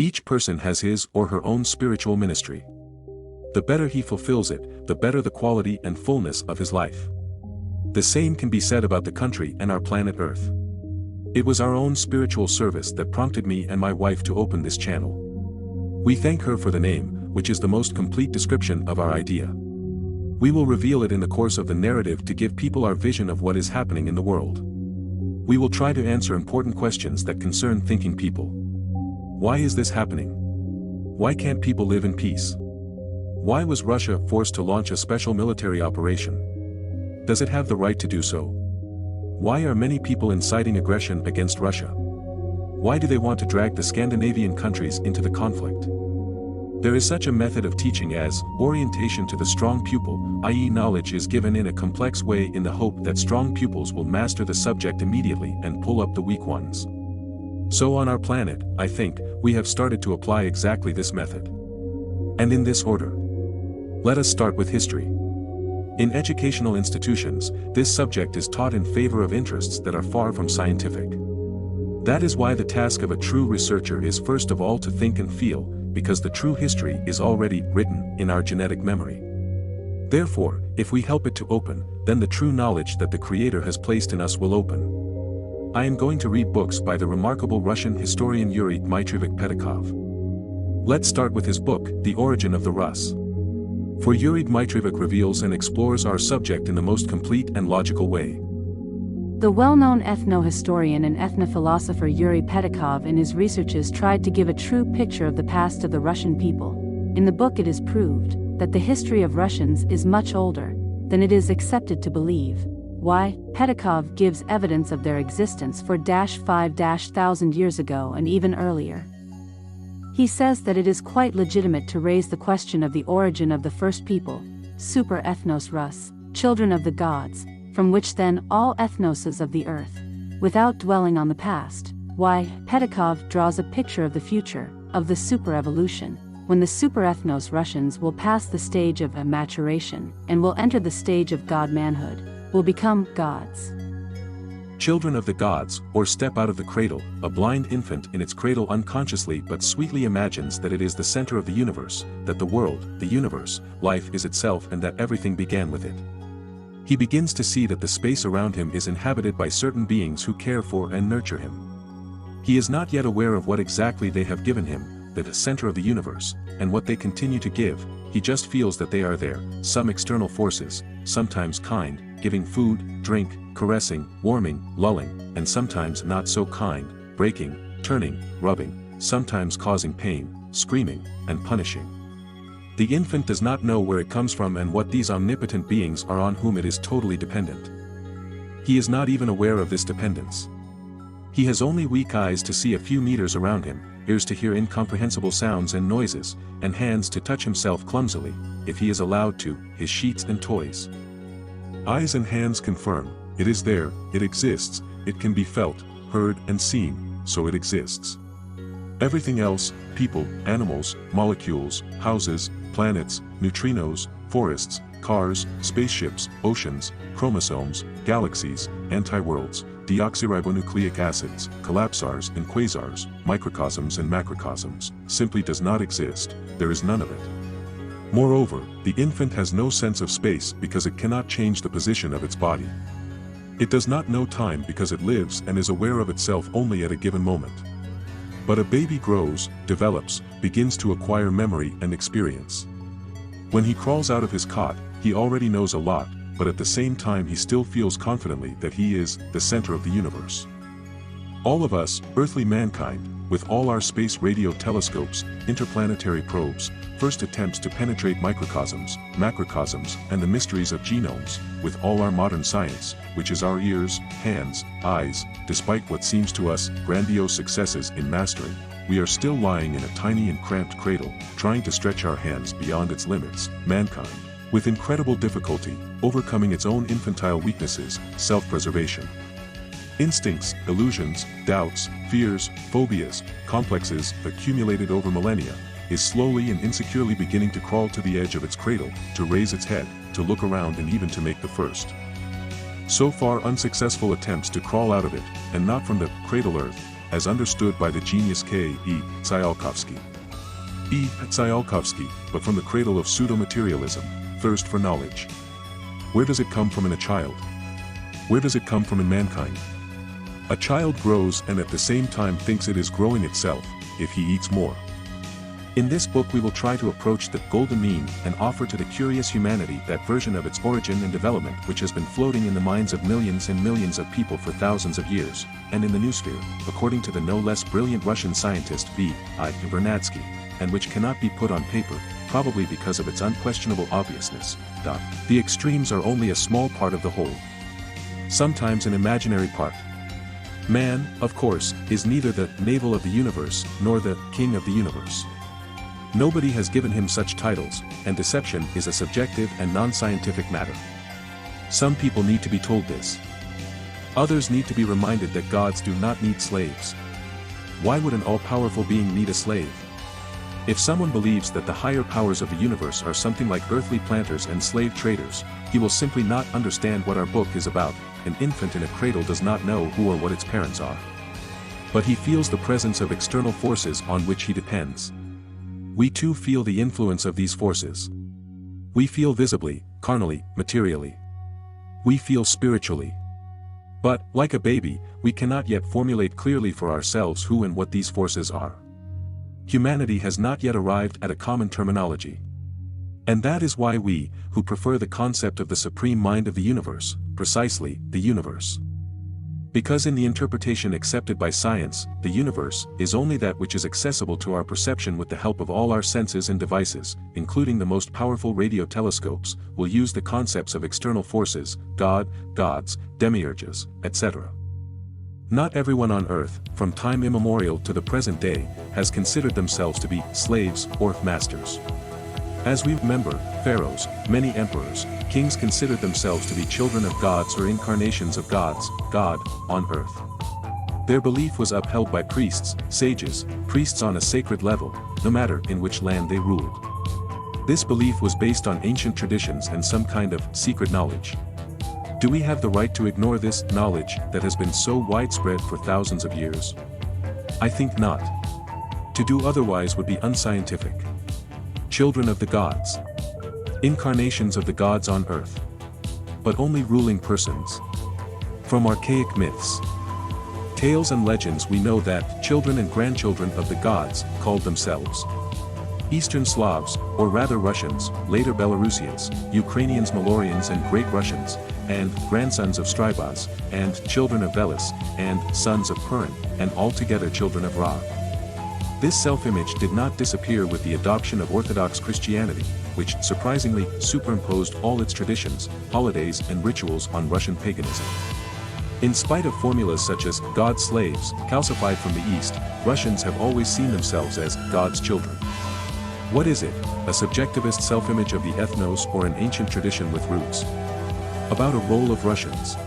Each person has his or her own spiritual ministry. The better he fulfills it, the better the quality and fullness of his life. The same can be said about the country and our planet Earth. It was our own spiritual service that prompted me and my wife to open this channel. We thank her for the name, which is the most complete description of our idea. We will reveal it in the course of the narrative to give people our vision of what is happening in the world. We will try to answer important questions that concern thinking people. Why is this happening? Why can't people live in peace? Why was Russia forced to launch a special military operation? Does it have the right to do so? Why are many people inciting aggression against Russia? Why do they want to drag the Scandinavian countries into the conflict? There is such a method of teaching as orientation to the strong pupil, i.e. knowledge is given in a complex way in the hope that strong pupils will master the subject immediately and pull up the weak ones. So on our planet, I think, we have started to apply exactly this method. And in this order. Let us start with history. In educational institutions, this subject is taught in favor of interests that are far from scientific. That is why the task of a true researcher is first of all to think and feel, because the true history is already written in our genetic memory. Therefore, if we help it to open, then the true knowledge that the Creator has placed in us will open. I am going to read books by the remarkable Russian historian Yuri Dmitrievich Petkov. Let's start with his book, The Origin of the Rus. For Yuri Dmitrievich reveals and explores our subject in the most complete and logical way. The well-known ethnohistorian and ethnophilosopher Yuri Petkov in his researches tried to give a true picture of the past of the Russian people. In the book it is proved that the history of Russians is much older than it is accepted to believe. Why? Petkov gives evidence of their existence for 5,000 years ago and even earlier. He says that it is quite legitimate to raise the question of the origin of the first people, super ethnos Rus, children of the gods, from which then all ethnoses of the earth, without dwelling on the past. Why? Petkov draws a picture of the future, of the super-evolution, when the super-ethnos Russians will pass the stage of maturation, and will enter the stage of god-manhood, will become gods. Children of the gods, or step out of the cradle, a blind infant in its cradle unconsciously but sweetly imagines that it is the center of the universe, that the world, the universe, life is itself and that everything began with it. He begins to see that the space around him is inhabited by certain beings who care for and nurture him. He is not yet aware of what exactly they have given him, the center of the universe, and what they continue to give. He just feels that they are there, some external forces, sometimes kind, giving food, drink, caressing, warming, lulling, and sometimes not so kind, breaking, turning, rubbing, sometimes causing pain, screaming, and punishing. The infant does not know where it comes from and what these omnipotent beings are on whom it is totally dependent. He is not even aware of this dependence. He has only weak eyes to see a few meters around him, ears to hear incomprehensible sounds and noises, and hands to touch himself clumsily, if he is allowed to, his sheets and toys. Eyes and hands confirm, it is there, it exists, it can be felt, heard and seen, so it exists. Everything else, people, animals, molecules, houses, planets, neutrinos, forests, cars, spaceships, oceans, chromosomes, galaxies, anti-worlds, deoxyribonucleic acids, collapsars and quasars, microcosms and macrocosms, simply does not exist, there is none of it. Moreover, the infant has no sense of space because it cannot change the position of its body. It does not know time because it lives and is aware of itself only at a given moment. But a baby grows, develops, begins to acquire memory and experience. When he crawls out of his cot, he already knows a lot, but at the same time he still feels confidently that he is the center of the universe. All of us, earthly mankind, with all our space radio telescopes, interplanetary probes, first attempts to penetrate microcosms, macrocosms, and the mysteries of genomes, with all our modern science, which is our ears, hands, eyes, despite what seems to us grandiose successes in mastering, we are still lying in a tiny and cramped cradle, trying to stretch our hands beyond its limits, mankind, with incredible difficulty, overcoming its own infantile weaknesses, self-preservation. Instincts, illusions, doubts, fears, phobias, complexes, accumulated over millennia, is slowly and insecurely beginning to crawl to the edge of its cradle, to raise its head, to look around and even to make the first, so far unsuccessful attempts to crawl out of it, and not from the cradle earth, as understood by the genius K. E. Tsiolkovsky. E. Tsiolkovsky, but from the cradle of pseudo-materialism, thirst for knowledge. Where does it come from in a child? Where does it come from in mankind? A child grows and at the same time thinks it is growing itself, if he eats more. In this book we will try to approach the golden mean and offer to the curious humanity that version of its origin and development which has been floating in the minds of millions and millions of people for thousands of years, and in the noosphere, according to the no less brilliant Russian scientist V. I. Vernadsky, and which cannot be put on paper, probably because of its unquestionable obviousness. The extremes are only a small part of the whole. Sometimes an imaginary part. Man, of course, is neither the navel of the universe nor the king of the universe. Nobody has given him such titles, and deception is a subjective and non-scientific matter. Some people need to be told this. Others need to be reminded that gods do not need slaves. Why would an all-powerful being need a slave? If someone believes that the higher powers of the universe are something like earthly planters and slave traders, he will simply not understand what our book is about. An infant in a cradle does not know who or what its parents are. But he feels the presence of external forces on which he depends. We too feel the influence of these forces. We feel visibly, carnally, materially. We feel spiritually. But, like a baby, we cannot yet formulate clearly for ourselves who and what these forces are. Humanity has not yet arrived at a common terminology. And that is why we, who prefer the concept of the supreme mind of the universe, precisely, the universe. Because in the interpretation accepted by science, the universe is only that which is accessible to our perception with the help of all our senses and devices, including the most powerful radio telescopes, will use the concepts of external forces, God, gods, demiurges, etc. Not everyone on earth, from time immemorial to the present day, has considered themselves to be slaves or masters. As we remember, pharaohs, many emperors, kings considered themselves to be children of gods or incarnations of gods, God, on earth. Their belief was upheld by priests, sages, priests on a sacred level, no matter in which land they ruled. This belief was based on ancient traditions and some kind of secret knowledge. Do we have the right to ignore this knowledge that has been so widespread for thousands of years? I think not. To do otherwise would be unscientific. Children of the gods. Incarnations of the gods on earth. But only ruling persons. From archaic myths, tales and legends we know that children and grandchildren of the gods called themselves Eastern Slavs, or rather Russians, later Belarusians, Ukrainians, Malorians and Great Russians, and grandsons of Strybas, and children of Velis, and sons of Purin, and altogether children of Ra. This self-image did not disappear with the adoption of Orthodox Christianity, which surprisingly superimposed all its traditions, holidays and rituals on Russian paganism. In spite of formulas such as God's slaves, calcified from the East, Russians have always seen themselves as God's children. What is it? A subjectivist self-image of the ethnos or an ancient tradition with roots? About a role of Russians.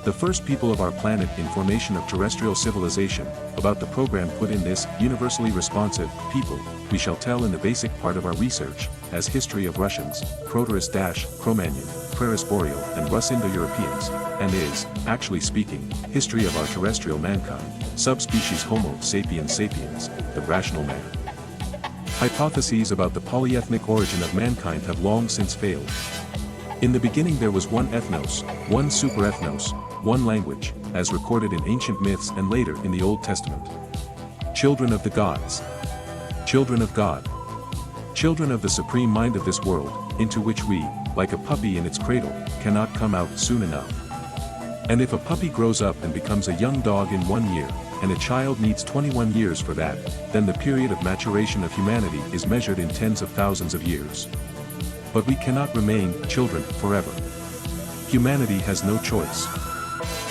The first people of our planet in formation of terrestrial civilization, about the program put in this, universally responsive, people, we shall tell in the basic part of our research, as History of Russians, Proteus-Cro-Magnon, Praeres Boreal and Rus Indo-Europeans, and is, actually speaking, history of our terrestrial mankind, subspecies Homo sapiens sapiens, the rational man. Hypotheses about the polyethnic origin of mankind have long since failed. In the beginning there was one ethnos, one superethnos, one language, as recorded in ancient myths and later in the Old Testament. Children of the gods. Children of God. Children of the supreme mind of this world, into which we, like a puppy in its cradle, cannot come out soon enough. And if a puppy grows up and becomes a young dog in 1 year, and a child needs 21 years for that, then the period of maturation of humanity is measured in tens of thousands of years. But we cannot remain children forever. Humanity has no choice.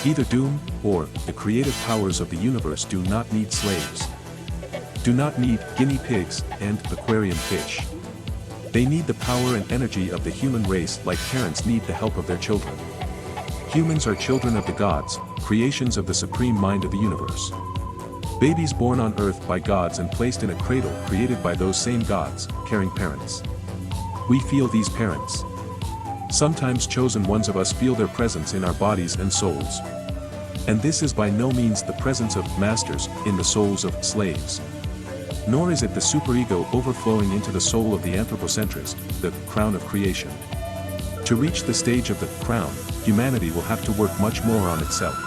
Either doom, or the creative powers of the universe do not need slaves. Do not need guinea pigs and aquarium fish. They need the power and energy of the human race like parents need the help of their children. Humans are children of the gods, creations of the supreme mind of the universe. Babies born on earth by gods and placed in a cradle created by those same gods, caring parents. We feel these parents. Sometimes chosen ones of us feel their presence in our bodies and souls. And this is by no means the presence of masters in the souls of slaves. Nor is it the superego overflowing into the soul of the anthropocentrist, the crown of creation. To reach the stage of the crown, humanity will have to work much more on itself.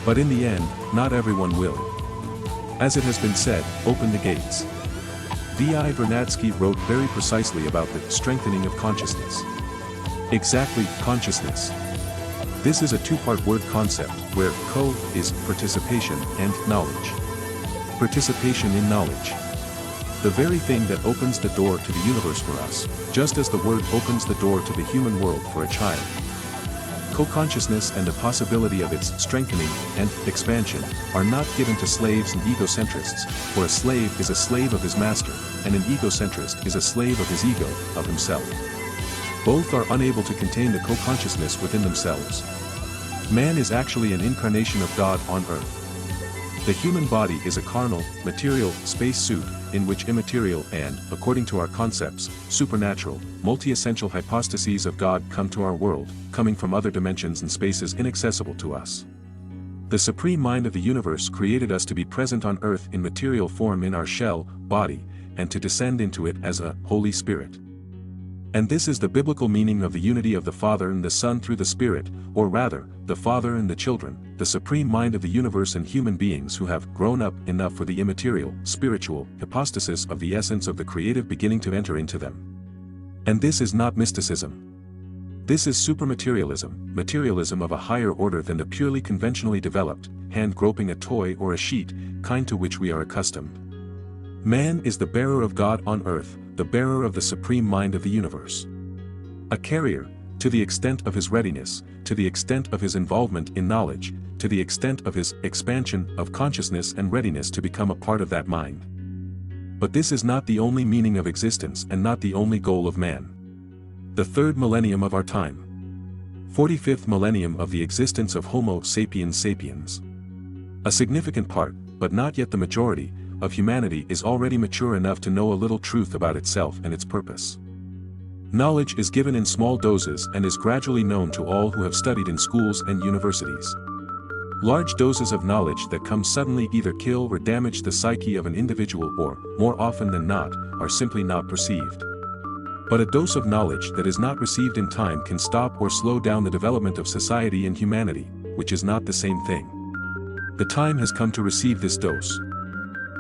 But in the end, not everyone will. As it has been said, open the gates. V.I. Vernadsky wrote very precisely about the strengthening of consciousness. Exactly, consciousness. This is a two-part word concept, where co is participation and knowledge. Participation in knowledge. The very thing that opens the door to the universe for us, just as the word opens the door to the human world for a child. Co-consciousness and the possibility of its strengthening and expansion are not given to slaves and egocentrists, for a slave is a slave of his master, and an egocentrist is a slave of his ego, of himself. Both are unable to contain the co-consciousness within themselves. Man is actually an incarnation of God on earth. The human body is a carnal, material, space suit, in which immaterial and, according to our concepts, supernatural, multi-essential hypostases of God come to our world, coming from other dimensions and spaces inaccessible to us. The Supreme Mind of the universe created us to be present on earth in material form in our shell, body, and to descend into it as a Holy Spirit. And this is the biblical meaning of the unity of the Father and the Son through the Spirit, or rather, the Father and the children, the Supreme Mind of the universe and human beings who have grown up enough for the immaterial, spiritual, hypostasis of the essence of the creative beginning to enter into them. And this is not mysticism. This is supermaterialism, materialism of a higher order than the purely conventionally developed, hand-groping a toy or a sheet, kind to which we are accustomed. Man is the bearer of God on earth, the bearer of the Supreme Mind of the universe. A carrier, to the extent of his readiness, to the extent of his involvement in knowledge, to the extent of his expansion of consciousness and readiness to become a part of that mind. But this is not the only meaning of existence and not the only goal of man. The third millennium of our time. 45th millennium of the existence of Homo sapiens sapiens. A significant part, but not yet the majority, of humanity is already mature enough to know a little truth about itself and its purpose. Knowledge is given in small doses and is gradually known to all who have studied in schools and universities. Large doses of knowledge that come suddenly either kill or damage the psyche of an individual or, more often than not, are simply not perceived. But a dose of knowledge that is not received in time can stop or slow down the development of society and humanity, which is not the same thing. The time has come to receive this dose.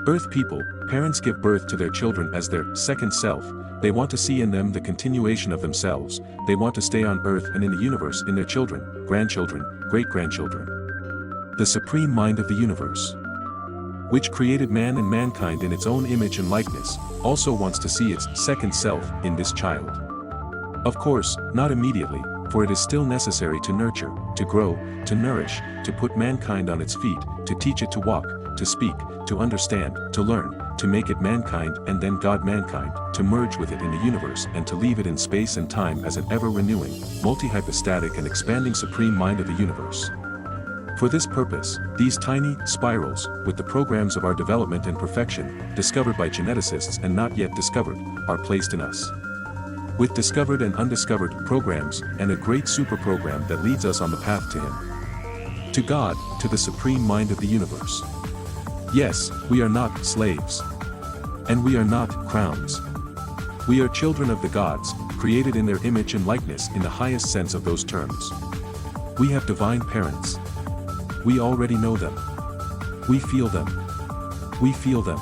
Earth people, parents give birth to their children as their second self. They want to see in them the continuation of themselves. They want to stay on earth and in the universe in their children, grandchildren, great-grandchildren. The Supreme Mind of the universe, which created man and mankind in its own image and likeness, also wants to see its second self in this child. Of course, not immediately, for it is still necessary to nurture, to grow, to nourish, to put mankind on its feet, to teach it to walk, to speak, to understand, to learn, to make it mankind and then God-mankind, to merge with it in the universe and to leave it in space and time as an ever-renewing, multi-hypostatic and expanding Supreme Mind of the universe. For this purpose, these tiny spirals, with the programs of our development and perfection, discovered by geneticists and not yet discovered, are placed in us. With discovered and undiscovered programs and a great superprogram that leads us on the path to Him. To God, to the Supreme Mind of the universe. Yes, we are not slaves. And we are not crowns. We are children of the gods, created in their image and likeness in the highest sense of those terms. We have divine parents. We already know them. We feel them. We feel them.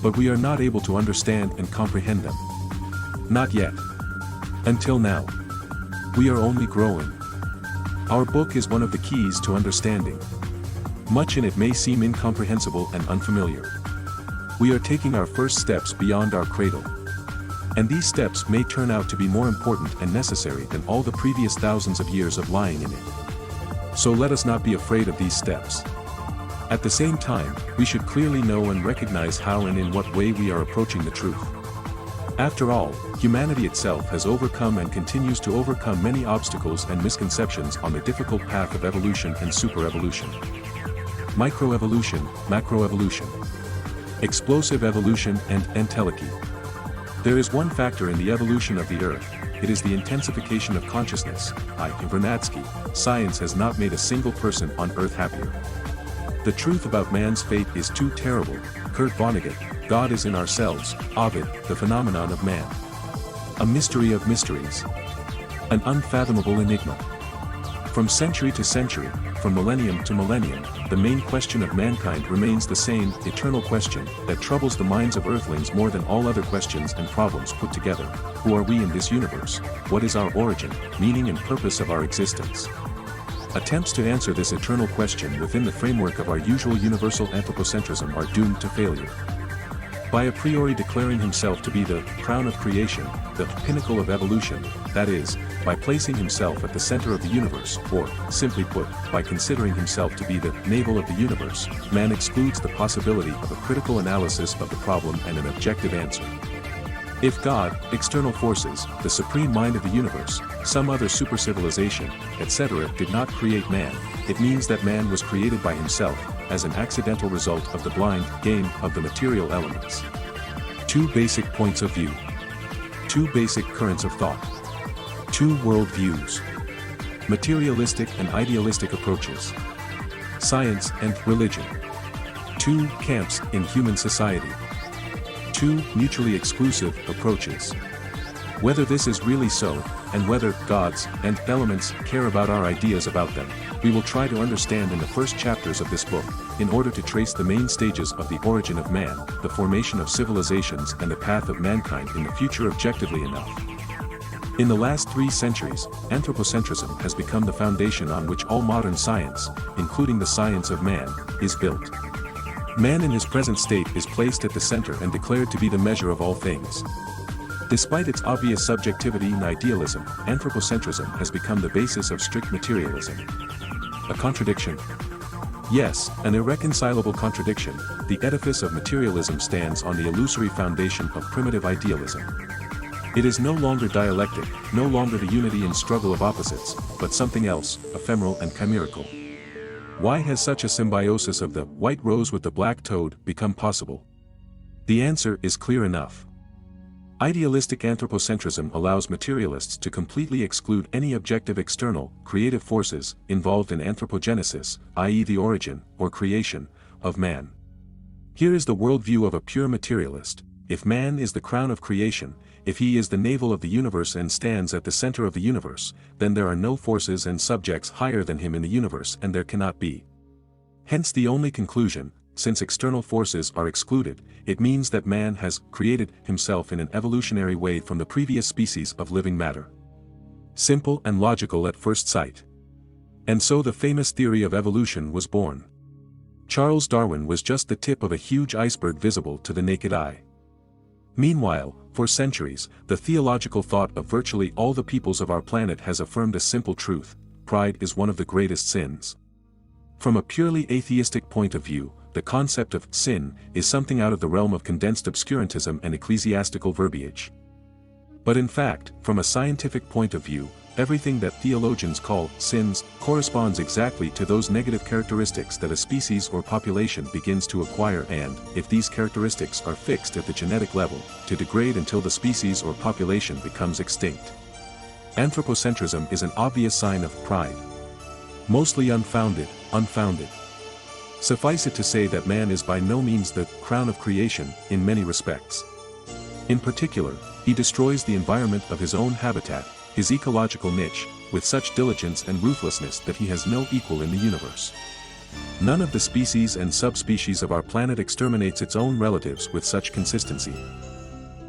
But we are not able to understand and comprehend them. Not yet. Until now. We are only growing. Our book is one of the keys to understanding. Much in it may seem incomprehensible and unfamiliar. We are taking our first steps beyond our cradle. And these steps may turn out to be more important and necessary than all the previous thousands of years of lying in it. So let us not be afraid of these steps. At the same time, we should clearly know and recognize how and in what way we are approaching the truth. After all, humanity itself has overcome and continues to overcome many obstacles and misconceptions on the difficult path of evolution and superevolution. Microevolution, macroevolution. Explosive evolution and entelechy. There is one factor in the evolution of the Earth, it is the intensification of consciousness. Vernadsky, science has not made a single person on Earth happier. The truth about man's fate is too terrible. Kurt Vonnegut, God is in ourselves. Ovid, the phenomenon of man. A mystery of mysteries. An unfathomable enigma. From century to century, from millennium to millennium, the main question of mankind remains the same, eternal question, that troubles the minds of earthlings more than all other questions and problems put together. Who are we in this universe? What is our origin, meaning and purpose of our existence? Attempts to answer this eternal question within the framework of our usual universal anthropocentrism are doomed to failure. By a priori declaring himself to be the crown of creation, the pinnacle of evolution, that is, by placing himself at the center of the universe, or, simply put, by considering himself to be the navel of the universe, man excludes the possibility of a critical analysis of the problem and an objective answer. If God, external forces, the supreme mind of the universe, some other supercivilization, etc. did not create man, it means that man was created by himself, as an accidental result of the blind game of the material elements. Two basic points of view. Two basic currents of thought. Two worldviews. Materialistic and idealistic approaches. Science and religion. Two camps in human society. Two mutually exclusive approaches. Whether this is really so, and whether gods and elements care about our ideas about them, we will try to understand in the first chapters of this book, in order to trace the main stages of the origin of man, the formation of civilizations and the path of mankind in the future objectively enough. In the last 3 centuries, anthropocentrism has become the foundation on which all modern science, including the science of man, is built. Man in his present state is placed at the center and declared to be the measure of all things. Despite its obvious subjectivity and idealism, anthropocentrism has become the basis of strict materialism. A contradiction? Yes, an irreconcilable contradiction. The edifice of materialism stands on the illusory foundation of primitive idealism. It is no longer dialectic, no longer the unity and struggle of opposites, but something else, ephemeral and chimerical. Why has such a symbiosis of the white rose with the black toad become possible? The answer is clear enough. Idealistic anthropocentrism allows materialists to completely exclude any objective external, creative forces involved in anthropogenesis, i.e. the origin, or creation, of man. Here is the worldview of a pure materialist. If man is the crown of creation, if he is the navel of the universe and stands at the center of the universe, then there are no forces and subjects higher than him in the universe and there cannot be. Hence the only conclusion, since external forces are excluded, it means that man has created himself in an evolutionary way from the previous species of living matter. Simple and logical at first sight. And so the famous theory of evolution was born. Charles Darwin was just the tip of a huge iceberg visible to the naked eye. Meanwhile, for centuries, the theological thought of virtually all the peoples of our planet has affirmed a simple truth: pride is one of the greatest sins. From a purely atheistic point of view, the concept of sin is something out of the realm of condensed obscurantism and ecclesiastical verbiage. But in fact, from a scientific point of view, everything that theologians call sins corresponds exactly to those negative characteristics that a species or population begins to acquire and, if these characteristics are fixed at the genetic level, to degrade until the species or population becomes extinct. Anthropocentrism is an obvious sign of pride. Mostly unfounded. Suffice it to say that man is by no means the crown of creation, in many respects. In particular, he destroys the environment of his own habitat, his ecological niche, with such diligence and ruthlessness that he has no equal in the universe. None of the species and subspecies of our planet exterminates its own relatives with such consistency.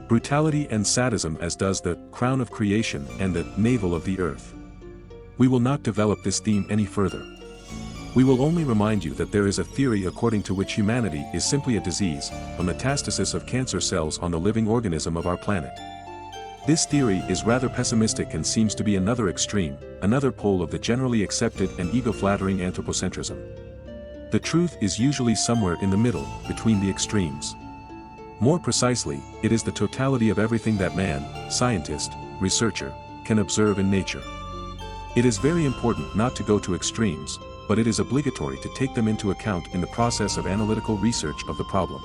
Brutality and sadism as does the crown of creation and the navel of the earth. We will not develop this theme any further. We will only remind you that there is a theory according to which humanity is simply a disease, a metastasis of cancer cells on the living organism of our planet. This theory is rather pessimistic and seems to be another extreme, another pole of the generally accepted and ego-flattering anthropocentrism. The truth is usually somewhere in the middle, between the extremes. More precisely, it is the totality of everything that man, scientist, researcher, can observe in nature. It is very important not to go to extremes, but it is obligatory to take them into account in the process of analytical research of the problem.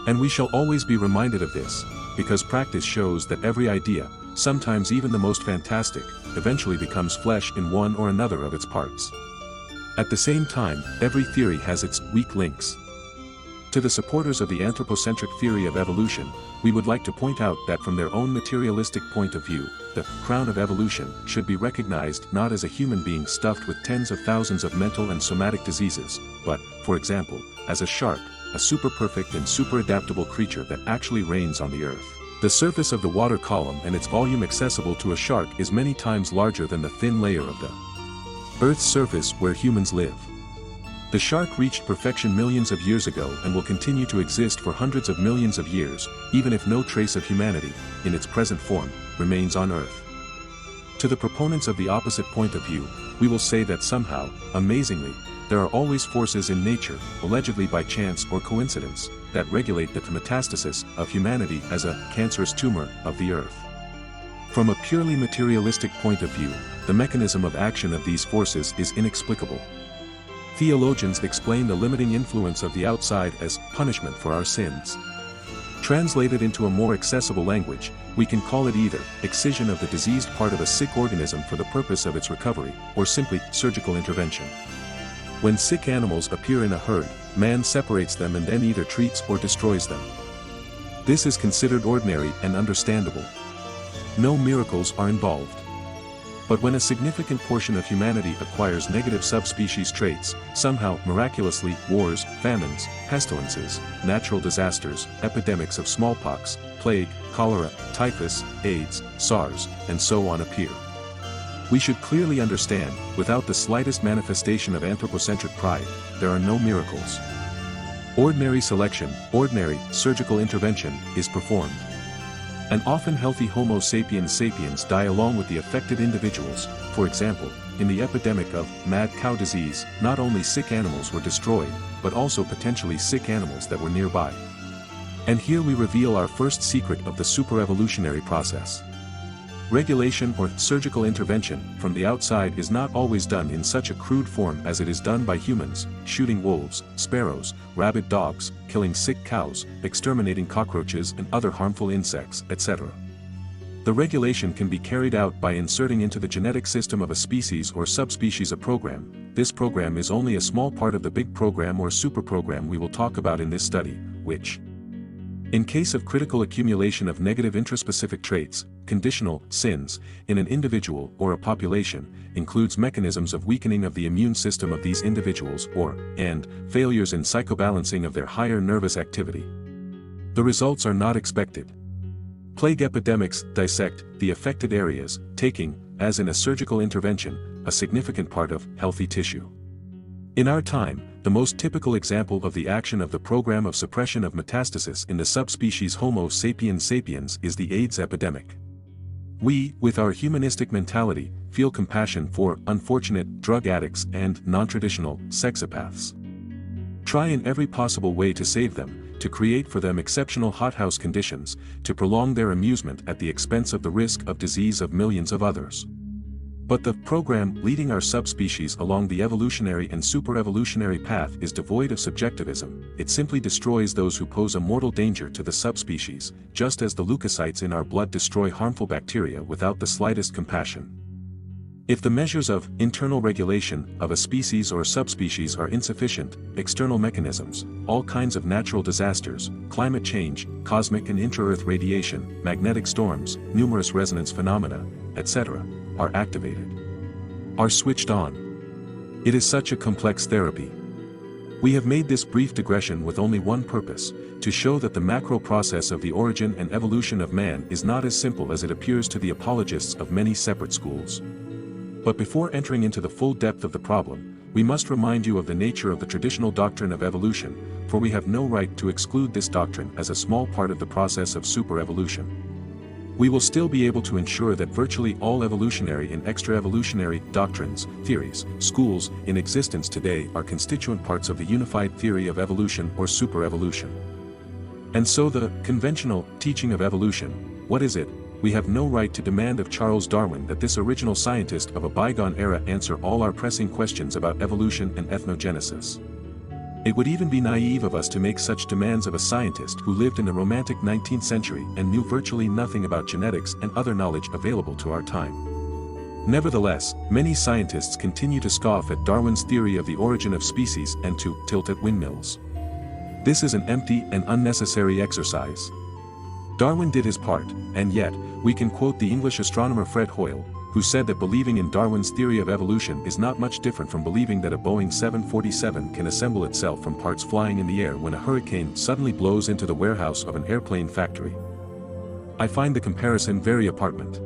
And we shall always be reminded of this, because practice shows that every idea, sometimes even the most fantastic, eventually becomes flesh in one or another of its parts. At the same time, every theory has its weak links. To the supporters of the anthropocentric theory of evolution, we would like to point out that from their own materialistic point of view, the crown of evolution should be recognized not as a human being stuffed with tens of thousands of mental and somatic diseases, but, for example, as a shark, a super-perfect and super-adaptable creature that actually reigns on the earth. The surface of the water column and its volume accessible to a shark is many times larger than the thin layer of the Earth's surface where humans live. The shark reached perfection millions of years ago and will continue to exist for hundreds of millions of years, even if no trace of humanity, in its present form, remains on Earth. To the proponents of the opposite point of view, we will say that somehow, amazingly, there are always forces in nature, allegedly by chance or coincidence, that regulate the metastasis of humanity as a cancerous tumor of the Earth. From a purely materialistic point of view, the mechanism of action of these forces is inexplicable. Theologians explain the limiting influence of the outside as punishment for our sins. Translated into a more accessible language, we can call it either excision of the diseased part of a sick organism for the purpose of its recovery, or simply surgical intervention. When sick animals appear in a herd, man separates them and then either treats or destroys them. This is considered ordinary and understandable. No miracles are involved. But when a significant portion of humanity acquires negative subspecies traits, somehow, miraculously, wars, famines, pestilences, natural disasters, epidemics of smallpox, plague, cholera, typhus, AIDS, SARS, and so on appear. We should clearly understand, without the slightest manifestation of anthropocentric pride, there are no miracles. Ordinary selection, ordinary surgical intervention, is performed. And often healthy Homo sapiens sapiens die along with the affected individuals. For example, in the epidemic of mad cow disease, not only sick animals were destroyed, but also potentially sick animals that were nearby. And here we reveal our first secret of the super-evolutionary process. Regulation or surgical intervention from the outside is not always done in such a crude form as it is done by humans, shooting wolves, sparrows, rabid dogs, killing sick cows, exterminating cockroaches and other harmful insects, etc. The regulation can be carried out by inserting into the genetic system of a species or subspecies a program. This program is only a small part of the big program or superprogram we will talk about in this study, which, in case of critical accumulation of negative intraspecific traits, conditional sins, in an individual or a population, includes mechanisms of weakening of the immune system of these individuals and failures in psychobalancing of their higher nervous activity. The results are not expected. Plague epidemics dissect the affected areas, taking, as in a surgical intervention, a significant part of healthy tissue. In our time, the most typical example of the action of the program of suppression of metastasis in the subspecies Homo sapiens sapiens is the AIDS epidemic. We, with our humanistic mentality, feel compassion for unfortunate drug addicts and non-traditional sexopaths. Try in every possible way to save them, to create for them exceptional hothouse conditions, to prolong their amusement at the expense of the risk of disease of millions of others. But the program leading our subspecies along the evolutionary and super-evolutionary path is devoid of subjectivism. It simply destroys those who pose a mortal danger to the subspecies, just as the leukocytes in our blood destroy harmful bacteria without the slightest compassion. If the measures of internal regulation of a species or subspecies are insufficient, external mechanisms, all kinds of natural disasters, climate change, cosmic and intra-Earth radiation, magnetic storms, numerous resonance phenomena, etc., are activated, are switched on. It is such a complex therapy. We have made this brief digression with only one purpose, to show that the macro process of the origin and evolution of man is not as simple as it appears to the apologists of many separate schools. But before entering into the full depth of the problem, we must remind you of the nature of the traditional doctrine of evolution, for we have no right to exclude this doctrine as a small part of the process of super-evolution. We will still be able to ensure that virtually all evolutionary and extra-evolutionary doctrines, theories, schools in existence today are constituent parts of the unified theory of evolution or super-evolution. And so the conventional teaching of evolution, what is it? We have no right to demand of Charles Darwin that this original scientist of a bygone era answer all our pressing questions about evolution and ethnogenesis. It would even be naive of us to make such demands of a scientist who lived in the romantic 19th century and knew virtually nothing about genetics and other knowledge available to our time. Nevertheless, many scientists continue to scoff at Darwin's theory of the origin of species and to tilt at windmills. This is an empty and unnecessary exercise. Darwin did his part, and yet, we can quote the English astronomer Fred Hoyle, who said that believing in Darwin's theory of evolution is not much different from believing that a Boeing 747 can assemble itself from parts flying in the air when a hurricane suddenly blows into the warehouse of an airplane factory. I find the comparison very apartment.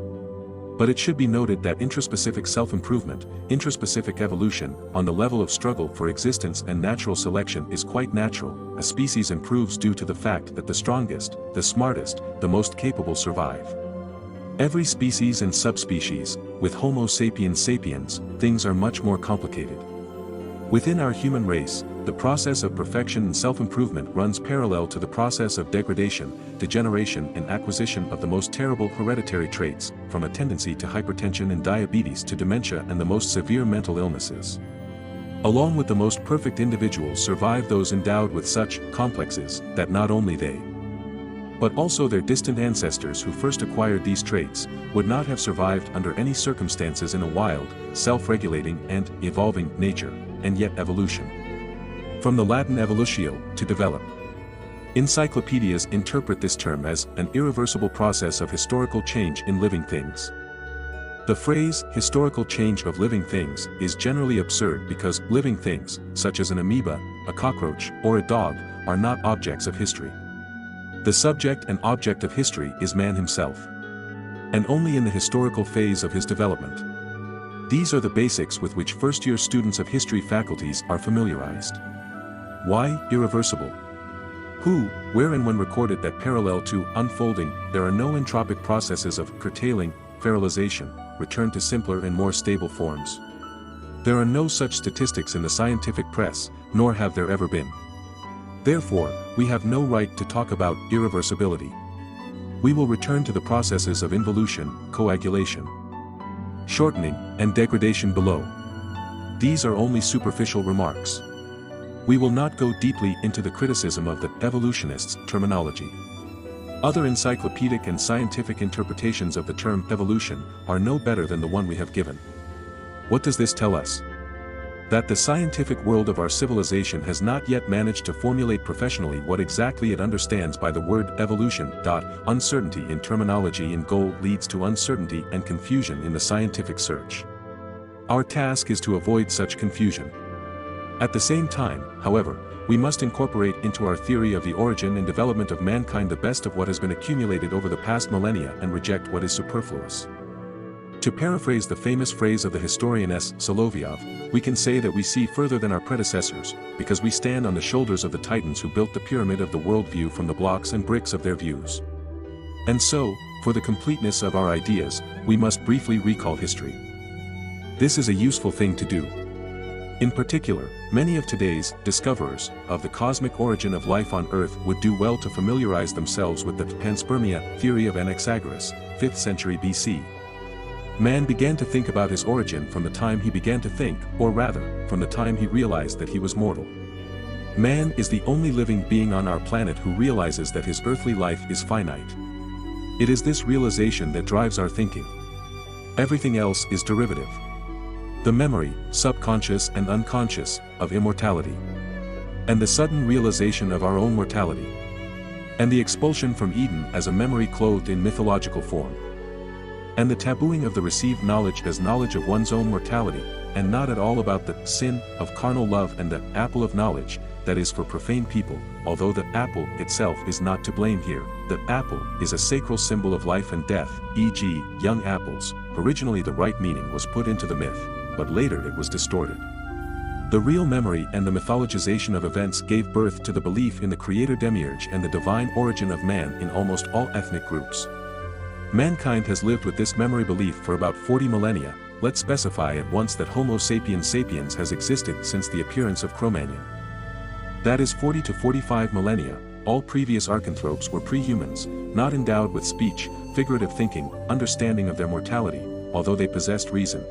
But it should be noted that intraspecific self-improvement, intraspecific evolution, on the level of struggle for existence and natural selection is quite natural. A species improves due to the fact that the strongest, the smartest, the most capable survive. Every species and subspecies, with Homo sapiens sapiens, things are much more complicated. Within our human race, the process of perfection and self-improvement runs parallel to the process of degradation, degeneration and acquisition of the most terrible hereditary traits, from a tendency to hypertension and diabetes to dementia and the most severe mental illnesses. Along with the most perfect individuals survive those endowed with such complexes that not only they, but also their distant ancestors who first acquired these traits, would not have survived under any circumstances in a wild, self-regulating and evolving nature, and yet evolution. From the Latin evolutio, to develop. Encyclopedias interpret this term as an irreversible process of historical change in living things. The phrase, historical change of living things, is generally absurd because living things, such as an amoeba, a cockroach, or a dog, are not objects of history. The subject and object of history is man himself. And only in the historical phase of his development. These are the basics with which first-year students of history faculties are familiarized. Why irreversible? Who, where and when recorded that parallel to unfolding, there are no entropic processes of curtailing, fertilization, return to simpler and more stable forms. There are no such statistics in the scientific press, nor have there ever been. Therefore, we have no right to talk about irreversibility. We will return to the processes of involution, coagulation, shortening, and degradation below. These are only superficial remarks. We will not go deeply into the criticism of the evolutionists' terminology. Other encyclopedic and scientific interpretations of the term evolution are no better than the one we have given. What does this tell us? That the scientific world of our civilization has not yet managed to formulate professionally what exactly it understands by the word evolution. Uncertainty in terminology and goal leads to uncertainty and confusion in the scientific search. Our task is to avoid such confusion. At the same time, however, we must incorporate into our theory of the origin and development of mankind the best of what has been accumulated over the past millennia and reject what is superfluous. To paraphrase the famous phrase of the historian S. Solovyov, we can say that we see further than our predecessors, because we stand on the shoulders of the titans who built the pyramid of the worldview from the blocks and bricks of their views. And so, for the completeness of our ideas, we must briefly recall history. This is a useful thing to do. In particular, many of today's discoverers of the cosmic origin of life on Earth would do well to familiarize themselves with the panspermia theory of Anaxagoras, 5th century BC. Man began to think about his origin from the time he began to think, or rather, from the time he realized that he was mortal. Man is the only living being on our planet who realizes that his earthly life is finite. It is this realization that drives our thinking. Everything else is derivative. The memory, subconscious and unconscious, of immortality. And the sudden realization of our own mortality. And the expulsion from Eden as a memory clothed in mythological form. And the tabooing of the received knowledge as knowledge of one's own mortality, and not at all about the sin of carnal love and the apple of knowledge, that is for profane people, although the apple itself is not to blame here. The apple is a sacral symbol of life and death, e.g., young apples. Originally the right meaning was put into the myth, but later it was distorted. The real memory and the mythologization of events gave birth to the belief in the creator demiurge and the divine origin of man in almost all ethnic groups. Mankind has lived with this memory belief for about 40 millennia. Let's specify at once that Homo sapiens sapiens has existed since the appearance of Cro-Magnon. That is 40 to 45 millennia. All previous arcanthropes were pre-humans, not endowed with speech, figurative thinking, understanding of their mortality, although they possessed reason.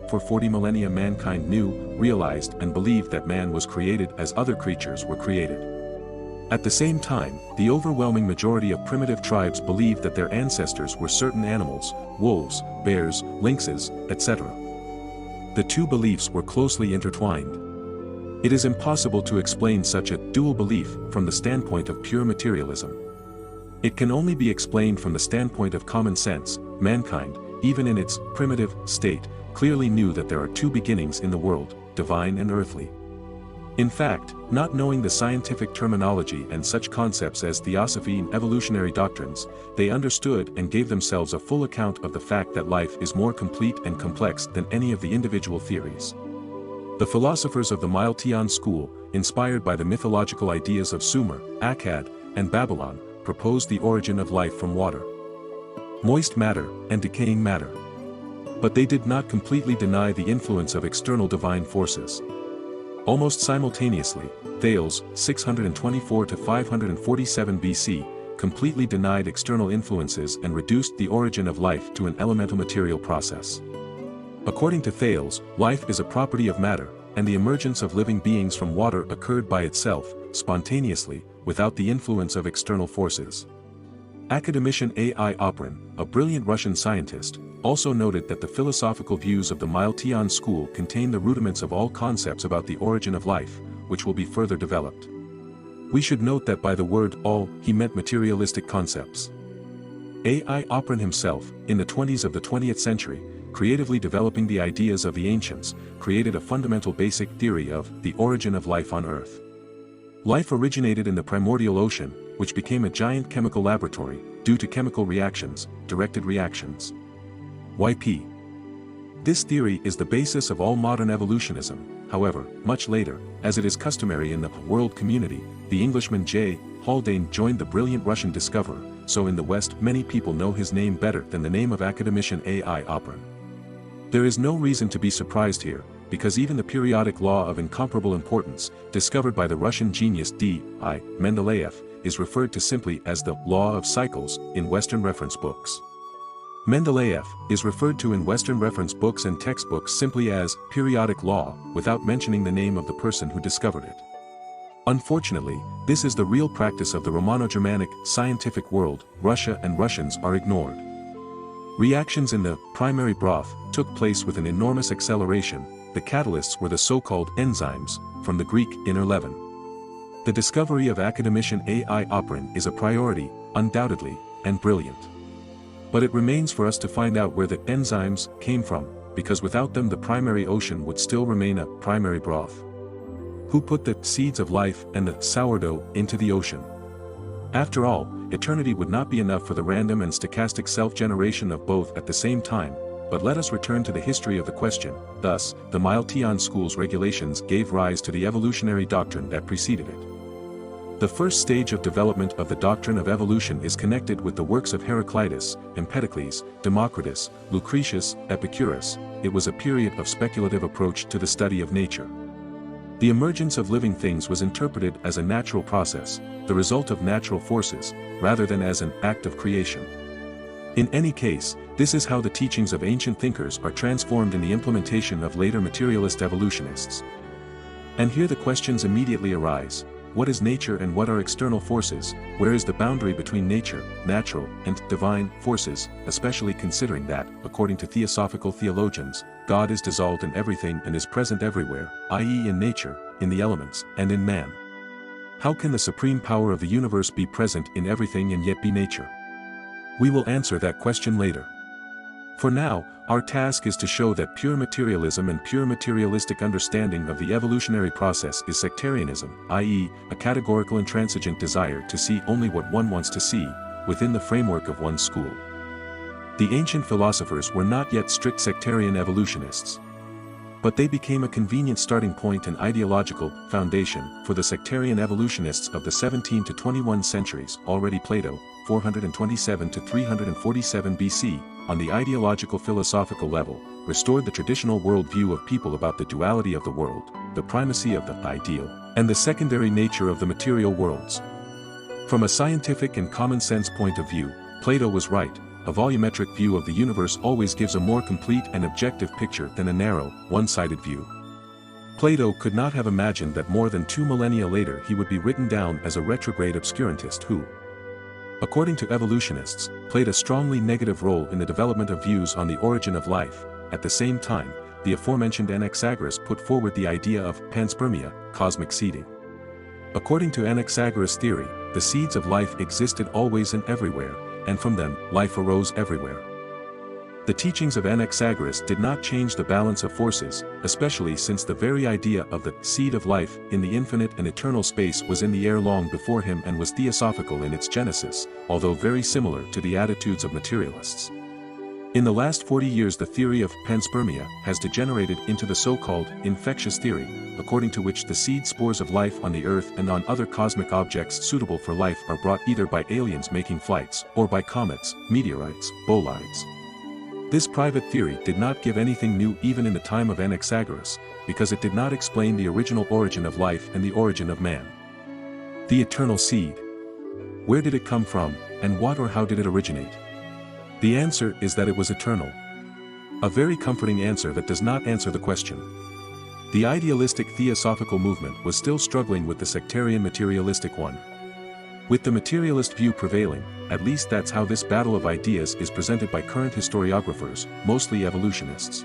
For 40 millennia mankind knew, realized and believed that man was created as other creatures were created. At the same time, the overwhelming majority of primitive tribes believed that their ancestors were certain animals, wolves, bears, lynxes, etc. The two beliefs were closely intertwined. It is impossible to explain such a dual belief from the standpoint of pure materialism. It can only be explained from the standpoint of common sense. Mankind, even in its primitive state, clearly knew that there are two beginnings in the world, divine and earthly. In fact, not knowing the scientific terminology and such concepts as theosophy and evolutionary doctrines, they understood and gave themselves a full account of the fact that life is more complete and complex than any of the individual theories. The philosophers of the Miltian school, inspired by the mythological ideas of Sumer, Akkad, and Babylon, proposed the origin of life from water, moist matter, and decaying matter. But they did not completely deny the influence of external divine forces. Almost simultaneously, Thales, 624 to 547 BC, completely denied external influences and reduced the origin of life to an elemental material process. According to Thales, life is a property of matter, and the emergence of living beings from water occurred by itself, spontaneously, without the influence of external forces. Academician A.I. Oprin, a brilliant Russian scientist, also noted that the philosophical views of the Miltian school contain the rudiments of all concepts about the origin of life, which will be further developed. We should note that by the word all, he meant materialistic concepts. A.I. Oprin himself, in the 20s of the 20th century, creatively developing the ideas of the ancients, created a fundamental basic theory of the origin of life on Earth. Life originated in the primordial ocean, which became a giant chemical laboratory, due to chemical reactions, directed reactions. YP. This theory is the basis of all modern evolutionism. However, much later, as it is customary in the world community, the Englishman J. Haldane joined the brilliant Russian discoverer, so in the West many people know his name better than the name of academician A.I. Oprin. There is no reason to be surprised here, because even the periodic law of incomparable importance, discovered by the Russian genius D.I. Mendeleev, is referred to simply as the law of cycles in Western reference books. Mendeleev is referred to in Western reference books and textbooks simply as periodic law, without mentioning the name of the person who discovered it. Unfortunately, this is the real practice of the Romano-Germanic scientific world. Russia and Russians are ignored. Reactions in the primary broth took place with an enormous acceleration. The catalysts were the so-called enzymes, from the Greek inner leaven. The discovery of academician A.I. Oprin is a priority, undoubtedly, and brilliant. But it remains for us to find out where the enzymes came from, because without them the primary ocean would still remain a primary broth. Who put the seeds of life and the sourdough into the ocean? After all, eternity would not be enough for the random and stochastic self-generation of both at the same time. But let us return to the history of the question. Thus, the Miltian school's regulations gave rise to the evolutionary doctrine that preceded it. The first stage of development of the doctrine of evolution is connected with the works of Heraclitus, Empedocles, Democritus, Lucretius, Epicurus. It was a period of speculative approach to the study of nature. The emergence of living things was interpreted as a natural process, the result of natural forces, rather than as an act of creation. In any case, this is how the teachings of ancient thinkers are transformed in the implementation of later materialist evolutionists. And here the questions immediately arise: what is nature and what are external forces? Where is the boundary between nature, natural, and divine forces, especially considering that, according to theosophical theologians, God is dissolved in everything and is present everywhere, i.e. in nature, in the elements, and in man? How can the supreme power of the universe be present in everything and yet be nature? We will answer that question later. For now, our task is to show that pure materialism and pure materialistic understanding of the evolutionary process is sectarianism, i.e., a categorical intransigent desire to see only what one wants to see, within the framework of one's school. The ancient philosophers were not yet strict sectarian evolutionists. But they became a convenient starting point and ideological foundation for the sectarian evolutionists of the 17 to 21 centuries. Already Plato, 427 to 347 BC, on the ideological philosophical level, restored the traditional worldview of people about the duality of the world, the primacy of the ideal, and the secondary nature of the material worlds. From a scientific and common sense point of view, Plato was right. a volumetric view of the universe always gives a more complete and objective picture than a narrow, one-sided view. Plato could not have imagined that more than 2 millennia later he would be written down as a retrograde obscurantist who, according to evolutionists, played a strongly negative role in the development of views on the origin of life. At the same time, the aforementioned Anaxagoras put forward the idea of panspermia, cosmic seeding. According to Anaxagoras' theory, the seeds of life existed always and everywhere, and from them, life arose everywhere. The teachings of Anaxagoras did not change the balance of forces, especially since the very idea of the seed of life in the infinite and eternal space was in the air long before him and was theosophical in its genesis, although very similar to the attitudes of materialists. In the last 40 years the theory of panspermia has degenerated into the so-called infectious theory, according to which the seed spores of life on the Earth and on other cosmic objects suitable for life are brought either by aliens making flights or by comets, meteorites, bolides. This private theory did not give anything new even in the time of Anaxagoras, because it did not explain the original origin of life and the origin of man. The eternal seed. Where did it come from, and what or how did it originate? The answer is that it was eternal. A very comforting answer that does not answer the question. The idealistic theosophical movement was still struggling with the sectarian materialistic one. With the materialist view prevailing, at least that's how this battle of ideas is presented by current historiographers, mostly evolutionists.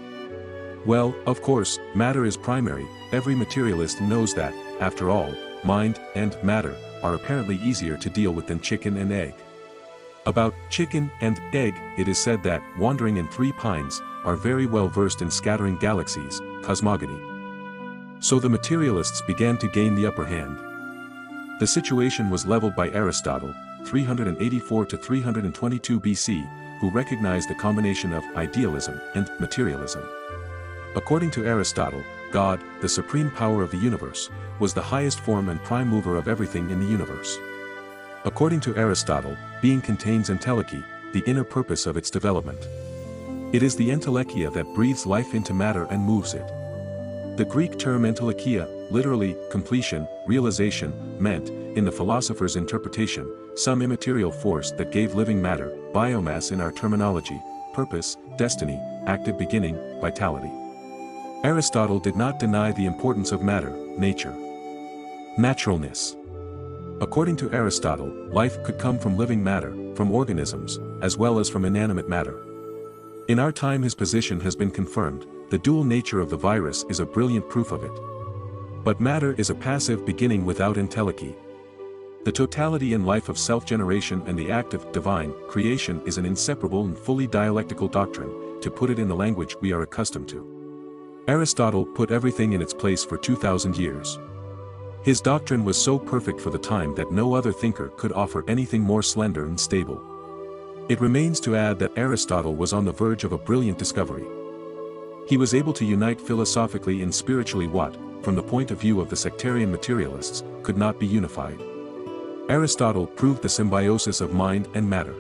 Well, of course, matter is primary. Every materialist knows that, after all, mind and matter are apparently easier to deal with than chicken and egg. About chicken and egg, it is said that, wandering in 3 pines, are very well versed in scattering galaxies, cosmogony. So the materialists began to gain the upper hand. The situation was leveled by Aristotle, 384 to 322 BC, who recognized the combination of idealism and materialism. According to Aristotle, God, the supreme power of the universe, was the highest form and prime mover of everything in the universe. According to Aristotle, being contains entelechy, the inner purpose of its development. It is the entelechy that breathes life into matter and moves it. The Greek term entelechy, literally, completion, realization, meant, in the philosopher's interpretation, some immaterial force that gave living matter, biomass in our terminology, purpose, destiny, active beginning, vitality. Aristotle did not deny the importance of matter, nature. Naturalness. According to Aristotle, life could come from living matter, from organisms, as well as from inanimate matter. In our time his position has been confirmed. The dual nature of the virus is a brilliant proof of it. But matter is a passive beginning without entelechy. The totality in life of self-generation and the act of divine creation is an inseparable and fully dialectical doctrine, to put it in the language we are accustomed to. Aristotle put everything in its place for 2,000 years. His doctrine was so perfect for the time that no other thinker could offer anything more slender and stable. It remains to add that Aristotle was on the verge of a brilliant discovery. He was able to unite philosophically and spiritually what, from the point of view of the sectarian materialists, could not be unified. Aristotle proved the symbiosis of mind and matter.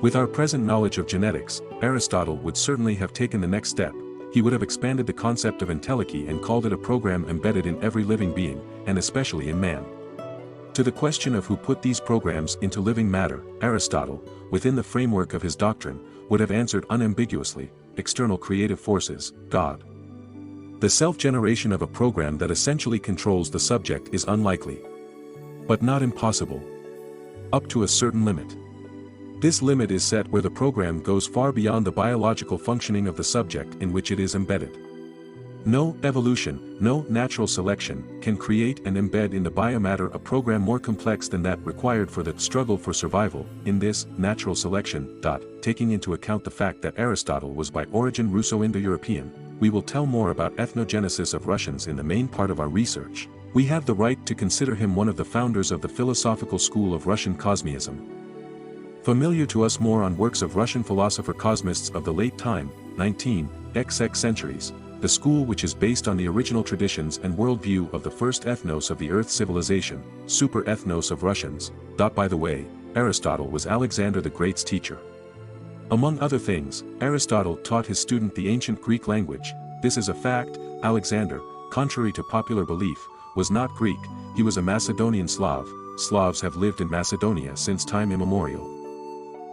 With our present knowledge of genetics, Aristotle would certainly have taken the next step. He would have expanded the concept of entelechy and called it a program embedded in every living being, and especially in man. To the question of who put these programs into living matter, Aristotle, within the framework of his doctrine, would have answered unambiguously, external creative forces, God. The self-generation of a program that essentially controls the subject is unlikely. But not impossible. Up to a certain limit. This limit is set where the program goes far beyond the biological functioning of the subject in which it is embedded. No evolution, no natural selection, can create and embed in the biomatter a program more complex than that required for the struggle for survival, in this, natural selection. Taking into account the fact that Aristotle was by origin Russo-Indo-European, we will tell more about ethnogenesis of Russians in the main part of our research. We have the right to consider him one of the founders of the philosophical school of Russian Cosmism. Familiar to us more on works of Russian philosopher-cosmists of the late time, 19th centuries, the school which is based on the original traditions and worldview of the first ethnos of the Earth civilization, super ethnos of Russians. By the way, Aristotle was Alexander the Great's teacher. Among other things, Aristotle taught his student the ancient Greek language. This is a fact. Alexander, contrary to popular belief, was not Greek, he was a Macedonian Slav. Slavs have lived in Macedonia since time immemorial.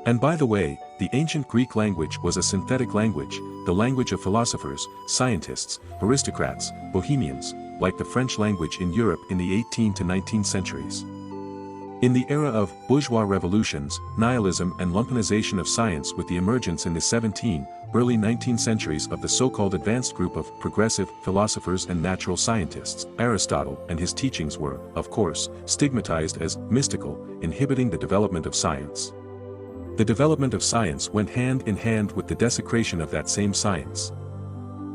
And by the way, The ancient Greek language was a synthetic language, the language of philosophers, scientists, aristocrats, bohemians, like the French language in Europe in the 18th to 19th centuries. In the era of bourgeois revolutions, nihilism and lumpenization of science with the emergence in the 17th, early 19th centuries of the so-called advanced group of progressive philosophers and natural scientists, Aristotle and his teachings were, of course, stigmatized as mystical, inhibiting the development of science. The development of science went hand in hand with the desecration of that same science.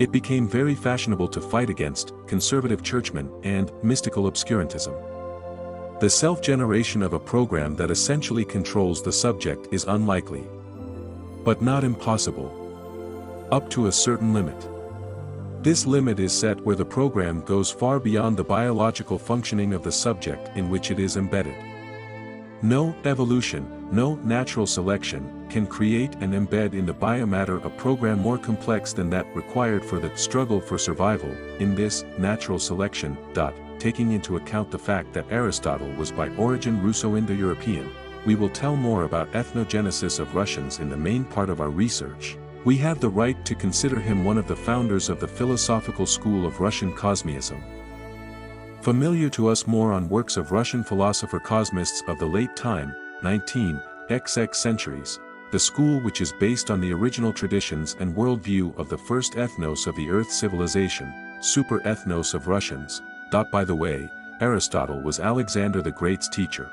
It became very fashionable to fight against conservative churchmen and mystical obscurantism. The self-generation of a program that essentially controls the subject is unlikely, but not impossible, up to a certain limit. This limit is set where the program goes far beyond the biological functioning of the subject in which it is embedded. No evolution, no natural selection, can create and embed in the biomatter a program more complex than that required for the struggle for survival in this natural selection. Taking into account the fact that Aristotle was by origin Russo-Indo-European, we will tell more about ethnogenesis of Russians in the main part of our research. We have the right to consider him one of the founders of the philosophical school of Russian Cosmism. Familiar to us more on works of Russian philosopher-cosmists of the late time, 19th centuries, the school which is based on the original traditions and worldview of the first ethnos of the Earth civilization, super ethnos of Russians. By the way, Aristotle was Alexander the Great's teacher.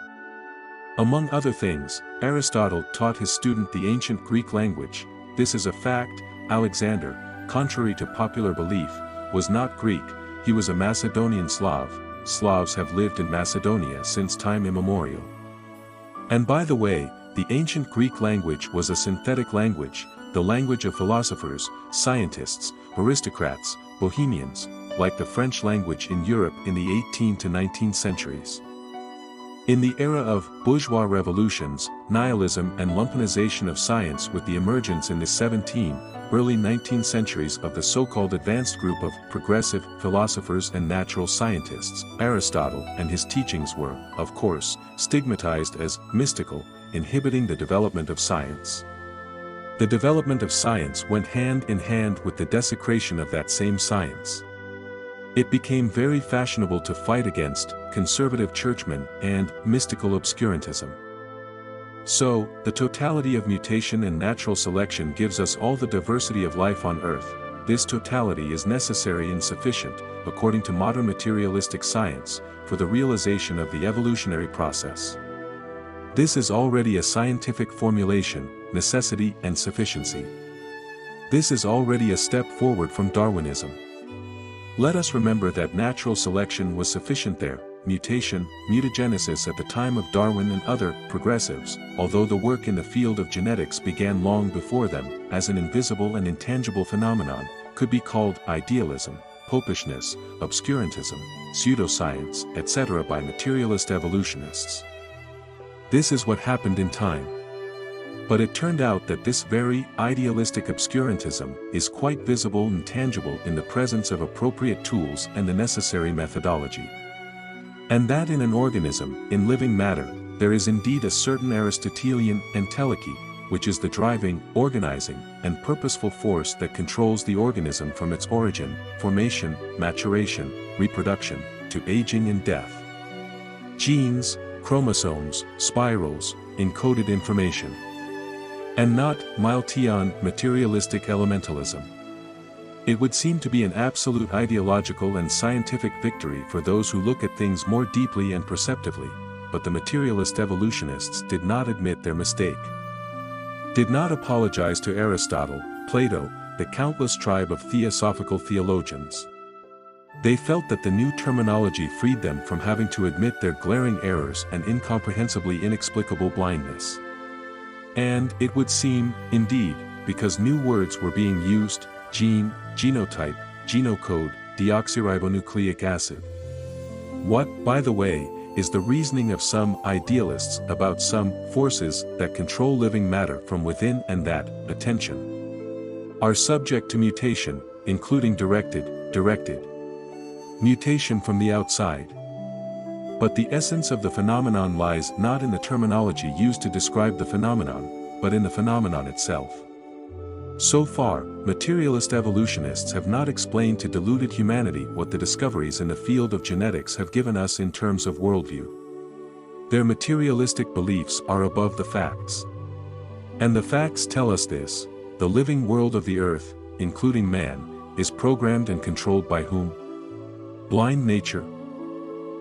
Among other things, Aristotle taught his student the ancient Greek language. This is a fact. Alexander, contrary to popular belief, was not Greek, he was a Macedonian Slav. Slavs have lived in Macedonia since time immemorial. And by the way, the ancient Greek language was a synthetic language, the language of philosophers, scientists, aristocrats, bohemians, like the French language in Europe in the 18th to 19th centuries. In the era of bourgeois revolutions, nihilism and lumpenization of science with the emergence in the 17th, early 19th centuries of the so-called advanced group of progressive philosophers and natural scientists, Aristotle and his teachings were, of course, stigmatized as mystical, inhibiting the development of science. The development of science went hand in hand with the desecration of that same science. It became very fashionable to fight against conservative churchmen and mystical obscurantism. So, the totality of mutation and natural selection gives us all the diversity of life on Earth. This totality is necessary and sufficient, according to modern materialistic science, for the realization of the evolutionary process. This is already a scientific formulation, necessity and sufficiency. This is already a step forward from Darwinism. Let us remember that natural selection was sufficient there, mutation, mutagenesis at the time of Darwin and other progressives, although the work in the field of genetics began long before them, as an invisible and intangible phenomenon, could be called idealism, popishness, obscurantism, pseudoscience, etc. by materialist evolutionists. This is what happened in time. But it turned out that this very idealistic obscurantism is quite visible and tangible in the presence of appropriate tools and the necessary methodology. And that in an organism, in living matter, there is indeed a certain Aristotelian entelechy, which is the driving, organizing, and purposeful force that controls the organism from its origin, formation, maturation, reproduction, to aging and death. Genes, chromosomes, spirals, encoded information. And not Miltian materialistic elementalism. It would seem to be an absolute ideological and scientific victory for those who look at things more deeply and perceptively, but the materialist evolutionists did not admit their mistake. Did not apologize to Aristotle, Plato, the countless tribe of theosophical theologians. They felt that the new terminology freed them from having to admit their glaring errors and incomprehensibly inexplicable blindness. And it would seem, indeed, because new words were being used, gene, genotype, genocode, deoxyribonucleic acid. What, by the way, is the reasoning of some idealists about some forces that control living matter from within and that, attention, are subject to mutation, including directed mutation from the outside. But the essence of the phenomenon lies not in the terminology used to describe the phenomenon, but in the phenomenon itself. So far, materialist evolutionists have not explained to deluded humanity what the discoveries in the field of genetics have given us in terms of worldview. Their materialistic beliefs are above the facts. And the facts tell us this: the living world of the earth, including man, is programmed and controlled by whom? Blind nature.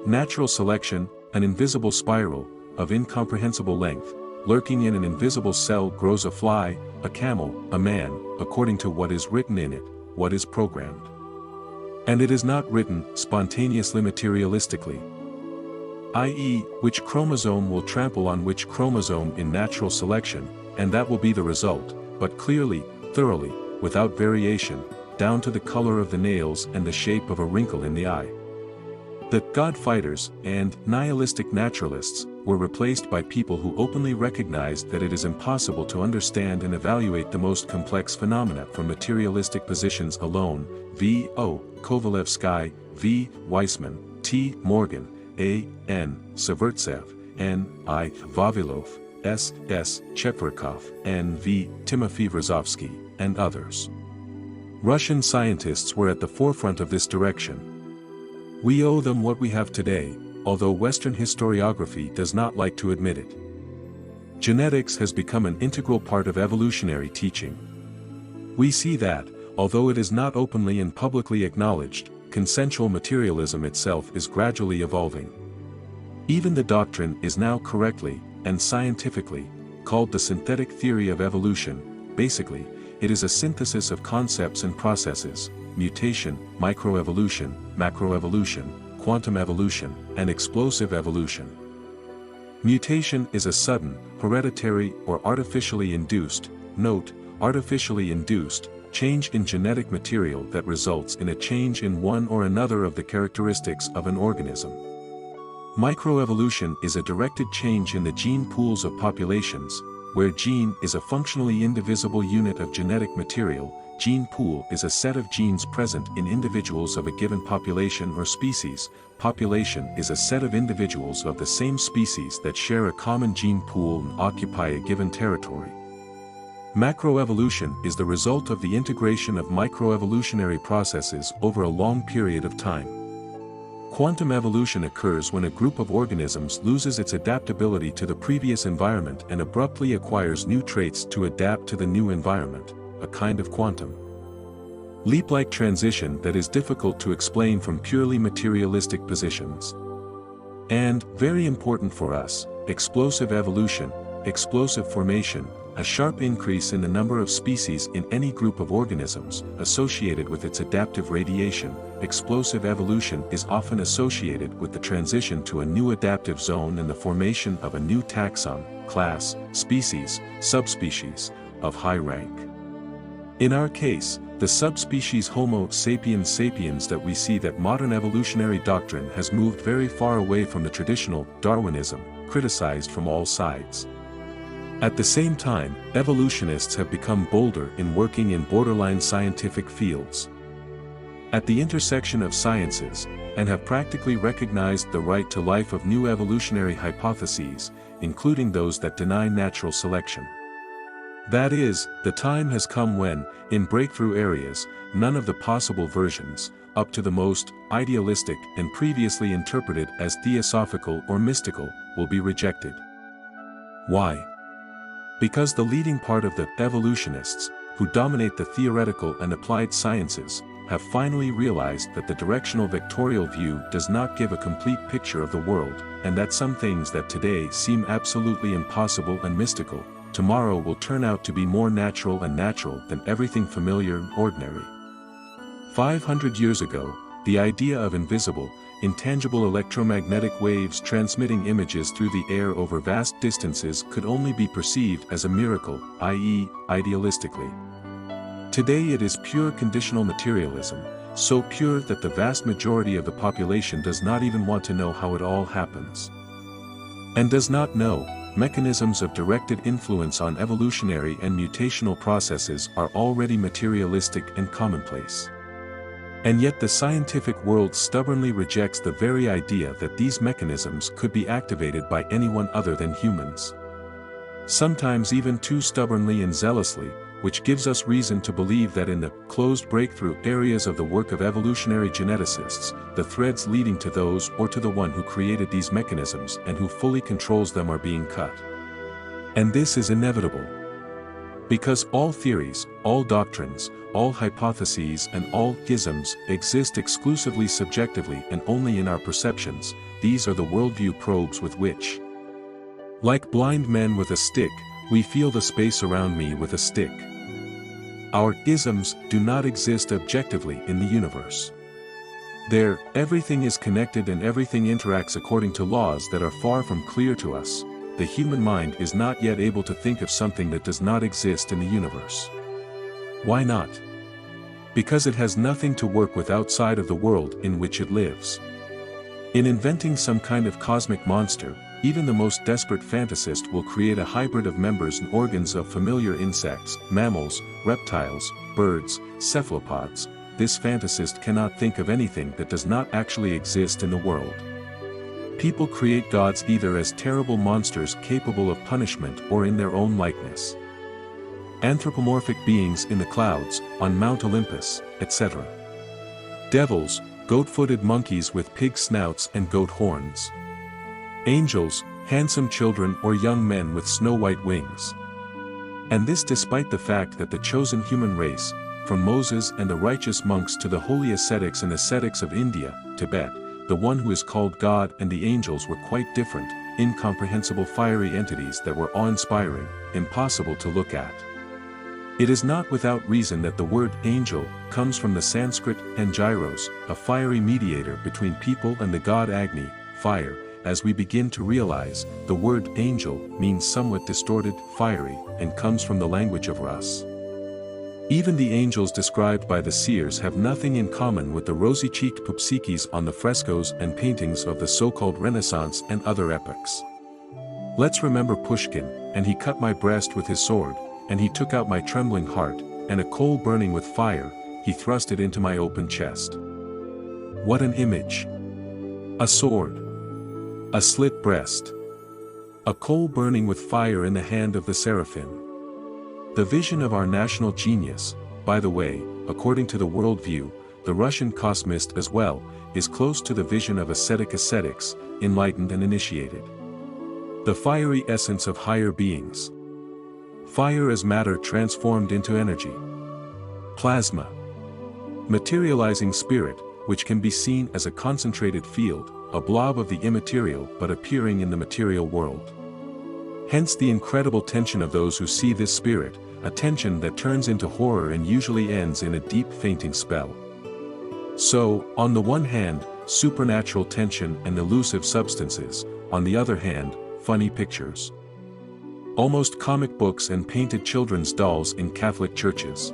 Natural selection, an invisible spiral, of incomprehensible length, lurking in an invisible cell grows a fly, a camel, a man, according to what is written in it, what is programmed. And it is not written spontaneously materialistically, i.e., which chromosome will trample on which chromosome in natural selection, and that will be the result, but clearly, thoroughly, without variation, down to the color of the nails and the shape of a wrinkle in the eye. The God-fighters and nihilistic naturalists were replaced by people who openly recognized that it is impossible to understand and evaluate the most complex phenomena from materialistic positions alone. V. O. Kovalevsky, V. Weissman, T. Morgan, A. N. Savertsev, N. I. Vavilov, S. S. Cheprikov, N. V. Timofey Vrozovsky, and others. Russian scientists were at the forefront of this direction. We owe them what we have today, although Western historiography does not like to admit it. Genetics has become an integral part of evolutionary teaching. We see that, although it is not openly and publicly acknowledged, consensual materialism itself is gradually evolving. Even the doctrine is now correctly, and scientifically, called the synthetic theory of evolution. Basically, it is a synthesis of concepts and processes: mutation, microevolution, macroevolution, quantum evolution, and explosive evolution. Mutation is a sudden, hereditary or artificially induced, note, artificially induced, change in genetic material that results in a change in one or another of the characteristics of an organism. Microevolution is a directed change in the gene pools of populations, where gene is a functionally indivisible unit of genetic material. Gene pool is a set of genes present in individuals of a given population or species. Population is a set of individuals of the same species that share a common gene pool and occupy a given territory. Macroevolution is the result of the integration of microevolutionary processes over a long period of time. Quantum evolution occurs when a group of organisms loses its adaptability to the previous environment and abruptly acquires new traits to adapt to the new environment, a kind of quantum leap-like transition that is difficult to explain from purely materialistic positions. And, very important for us, explosive evolution, explosive formation, a sharp increase in the number of species in any group of organisms, associated with its adaptive radiation. Explosive evolution is often associated with the transition to a new adaptive zone and the formation of a new taxon, class, species, subspecies, of high rank. In our case, the subspecies Homo sapiens sapiens that we see that modern evolutionary doctrine has moved very far away from the traditional Darwinism, criticized from all sides. At the same time, evolutionists have become bolder in working in borderline scientific fields, at the intersection of sciences, and have practically recognized the right to life of new evolutionary hypotheses, including those that deny natural selection. That is, the time has come when, in breakthrough areas, none of the possible versions, up to the most idealistic and previously interpreted as theosophical or mystical, will be rejected. Why? Because the leading part of the evolutionists, who dominate the theoretical and applied sciences, have finally realized that the directional vectorial view does not give a complete picture of the world, and that some things that today seem absolutely impossible and mystical, tomorrow will turn out to be more natural than everything familiar and ordinary. 500 years ago, the idea of invisible, intangible electromagnetic waves transmitting images through the air over vast distances could only be perceived as a miracle, i.e., idealistically. Today it is pure conditional materialism, so pure that the vast majority of the population does not even want to know how it all happens. And does not know. Mechanisms of directed influence on evolutionary and mutational processes are already materialistic and commonplace. And yet the scientific world stubbornly rejects the very idea that these mechanisms could be activated by anyone other than humans. sometimes even too stubbornly and zealously, which gives us reason to believe that in the closed breakthrough areas of the work of evolutionary geneticists, the threads leading to those or to the one who created these mechanisms and who fully controls them are being cut. And this is inevitable. Because all theories, all doctrines, all hypotheses and all isms exist exclusively subjectively and only in our perceptions, these are the worldview probes with which, like blind men with a stick, we feel the space around me with a stick. Our isms do not exist objectively in the universe. There, everything is connected and everything interacts according to laws that are far from clear to us. The human mind is not yet able to think of something that does not exist in the universe. Why not? Because it has nothing to work with outside of the world in which it lives. In inventing some kind of cosmic monster, even the most desperate fantasist will create a hybrid of members and organs of familiar insects, mammals, reptiles, birds, cephalopods. This fantasist cannot think of anything that does not actually exist in the world. People create gods either as terrible monsters capable of punishment or in their own likeness. Anthropomorphic beings in the clouds, on Mount Olympus, etc. Devils, goat-footed monkeys with pig snouts and goat horns. Angels, handsome children or young men with snow-white wings. And this despite the fact that the chosen human race, from Moses and the righteous monks to the holy ascetics and ascetics of India, Tibet, the one who is called God and the angels were quite different, incomprehensible fiery entities that were awe-inspiring, impossible to look at. It is not without reason that the word angel comes from the Sanskrit angyros, a fiery mediator between people and the god Agni, fire. As we begin to realize, the word angel means somewhat distorted, fiery, and comes from the language of Rus. Even the angels described by the seers have nothing in common with the rosy-cheeked pupsikis on the frescoes and paintings of the so-called Renaissance and other epochs. Let's remember Pushkin, and he cut my breast with his sword, and he took out my trembling heart, and a coal burning with fire, he thrust it into my open chest. What an image! A sword. A slit breast. A coal burning with fire in the hand of the seraphim. The vision of our national genius, by the way, according to the worldview, the Russian cosmist as well, is close to the vision of ascetic ascetics, enlightened and initiated. The fiery essence of higher beings. Fire as matter transformed into energy. Plasma. Materializing spirit, which can be seen as a concentrated field, a blob of the immaterial but appearing in the material world. Hence the incredible tension of those who see this spirit, a tension that turns into horror and usually ends in a deep fainting spell. So, on the one hand, supernatural tension and elusive substances, on the other hand, funny pictures. Almost comic books and painted children's dolls in Catholic churches.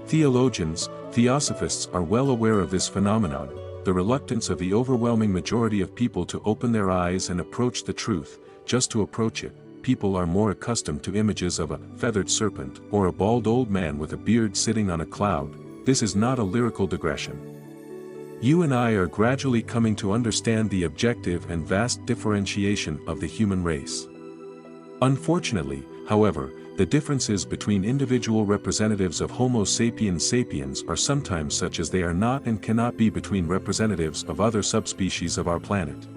Theologians, theosophists are well aware of this phenomenon, the reluctance of the overwhelming majority of people to open their eyes and approach the truth. Just to approach it, people are more accustomed to images of a feathered serpent or a bald old man with a beard sitting on a cloud. This is not a lyrical digression. You and I are gradually coming to understand the objective and vast differentiation of the human race. Unfortunately, however, the differences between individual representatives of Homo sapiens sapiens are sometimes such as they are not and cannot be between representatives of other subspecies of our planet.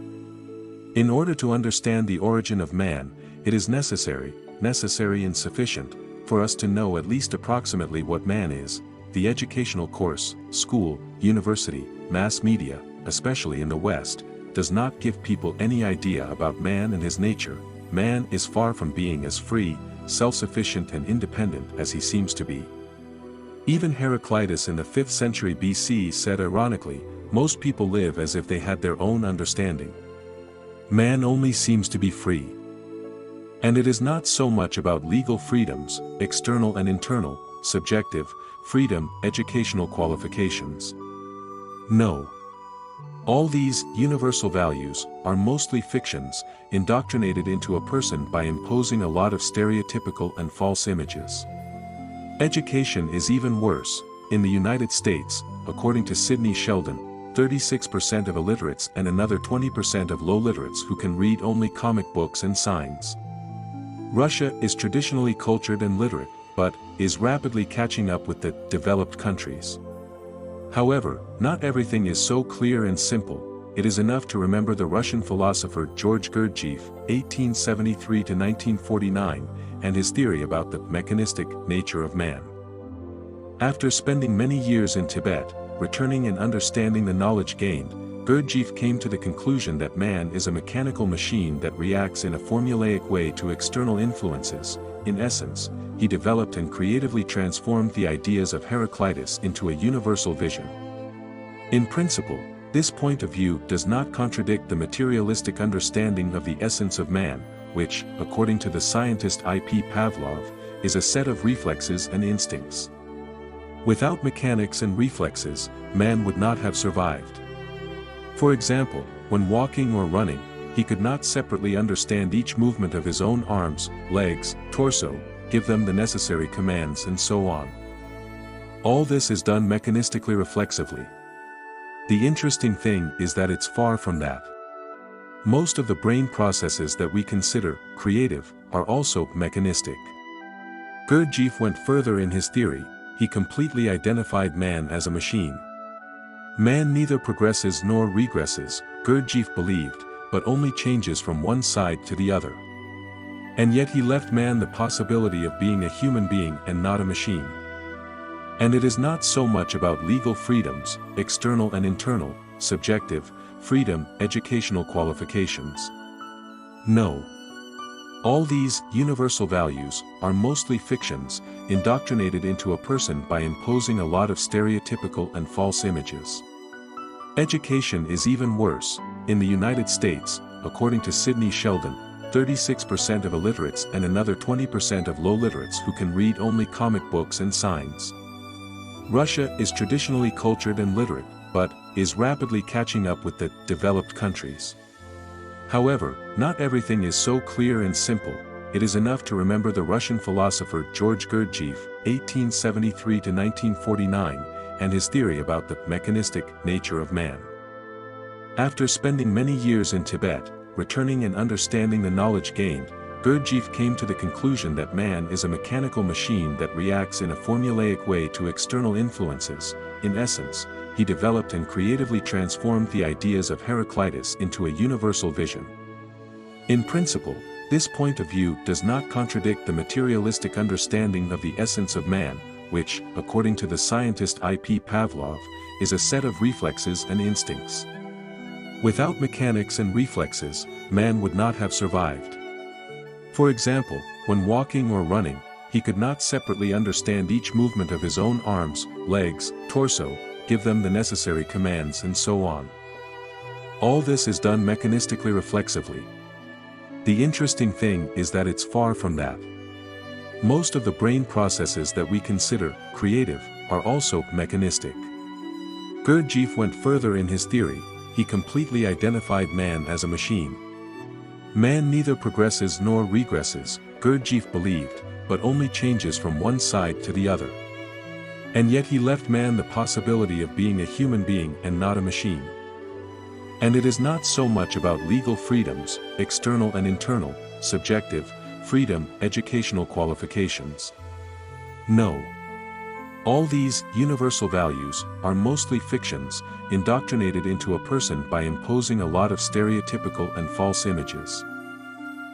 In order to understand the origin of man, it is necessary and sufficient, for us to know at least approximately what man is. The educational course, school, university, mass media, especially in the West, does not give people any idea about man and his nature. Man is far from being as free, self-sufficient and independent as he seems to be. Even Heraclitus in the 5th century BC said ironically, most people live as if they had their own understanding. Man only seems to be free. And it is not so much about legal freedoms, external and internal, subjective, freedom, educational qualifications. No. All these universal values are mostly fictions, indoctrinated into a person by imposing a lot of stereotypical and false images. Education is even worse. In the United States, according to Sidney Sheldon, 36% of illiterates and another 20% of low literates who can read only comic books and signs. Russia is traditionally cultured and literate, but is rapidly catching up with the developed countries. However, not everything is so clear and simple. It is enough to remember the Russian philosopher George Gurdjieff, 1873–1949, and his theory about the mechanistic nature of man. After spending many years in Tibet, returning and understanding the knowledge gained, Gurdjieff came to the conclusion that man is a mechanical machine that reacts in a formulaic way to external influences. In essence, he developed and creatively transformed the ideas of Heraclitus into a universal vision. In principle, this point of view does not contradict the materialistic understanding of the essence of man, which, according to the scientist I.P. Pavlov, is a set of reflexes and instincts. Without mechanics and reflexes, man would not have survived. For example, when walking or running, he could not separately understand each movement of his own arms, legs, torso, give them the necessary commands and so on. All this is done mechanistically reflexively. The interesting thing is that it's far from that. Most of the brain processes that we consider creative are also mechanistic. Gurdjieff went further in his theory. He completely identified man as a machine. Man neither progresses nor regresses, Gurdjieff believed, but only changes from one side to the other. And yet he left man the possibility of being a human being and not a machine. And it is not so much about legal freedoms, external and internal, subjective, freedom, educational qualifications. No. All these universal values are mostly fictions, indoctrinated into a person by imposing a lot of stereotypical and false images. Education is even worse. In the United States, according to Sidney Sheldon, 36% of illiterates and another 20% of low literates who can read only comic books and signs. Russia is traditionally cultured and literate, but is rapidly catching up with the developed countries. However, not everything is so clear and simple. It is enough to remember the Russian philosopher George Gurdjieff, 1873–1949, and his theory about the mechanistic nature of man. After spending many years in Tibet, returning and understanding the knowledge gained, Gurdjieff came to the conclusion that man is a mechanical machine that reacts in a formulaic way to external influences. In essence, he developed and creatively transformed the ideas of Heraclitus into a universal vision. In principle, this point of view does not contradict the materialistic understanding of the essence of man, which, according to the scientist I.P. Pavlov, is a set of reflexes and instincts. Without mechanics and reflexes, man would not have survived. For example, when walking or running, he could not separately understand each movement of his own arms, legs, torso, give them the necessary commands and so on. All this is done mechanistically reflexively. The interesting thing is that it's far from that. Most of the brain processes that we consider creative are also mechanistic. Gurdjieff went further in his theory. He completely identified man as a machine. Man neither progresses nor regresses, Gurdjieff believed, but only changes from one side to the other. And yet he left man the possibility of being a human being and not a machine. And it is not so much about legal freedoms, external and internal, subjective, freedom, educational qualifications. No. All these universal values are mostly fictions, indoctrinated into a person by imposing a lot of stereotypical and false images.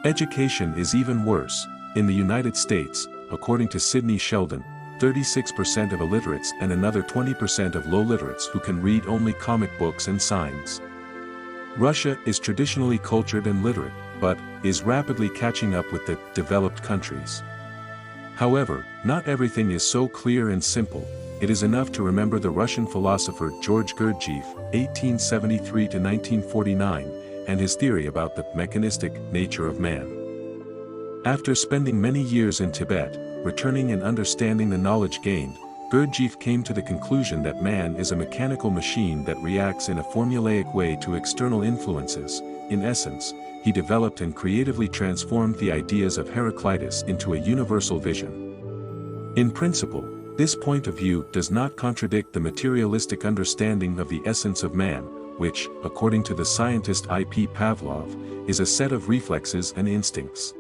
Education is even worse. In the United States, according to Sidney Sheldon, 36% of illiterates and another 20% of low literates who can read only comic books and signs. Russia is traditionally cultured and literate, but is rapidly catching up with the developed countries. However, not everything is so clear and simple. It is enough to remember the Russian philosopher George Gurdjieff, 1873–1949, and his theory about the mechanistic nature of man. After spending many years in Tibet, returning and understanding the knowledge gained, Gurdjieff came to the conclusion that man is a mechanical machine that reacts in a formulaic way to external influences. In essence, he developed and creatively transformed the ideas of Heraclitus into a universal vision. In principle, this point of view does not contradict the materialistic understanding of the essence of man, which, according to the scientist I.P. Pavlov, is a set of reflexes and instincts.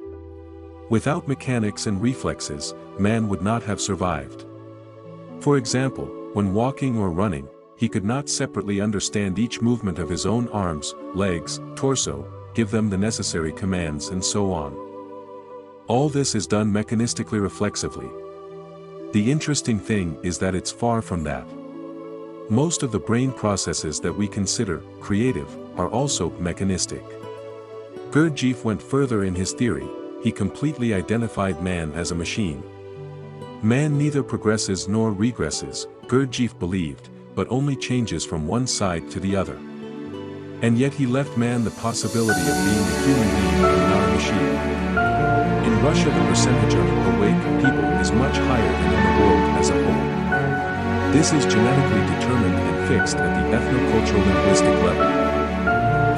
Without mechanics and reflexes, man would not have survived. For example, when walking or running, he could not separately understand each movement of his own arms, legs, torso, give them the necessary commands and so on. All this is done mechanistically reflexively. The interesting thing is that it's far from that. Most of the brain processes that we consider creative are also mechanistic. Gurdjieff went further in his theory. He completely identified man as a machine. Man neither progresses nor regresses, Gurdjieff believed, but only changes from one side to the other. And yet he left man the possibility of being a human being and not a machine. In Russia the percentage of awake people is much higher than in the world as a whole. This is genetically determined and fixed at the ethnocultural linguistic level.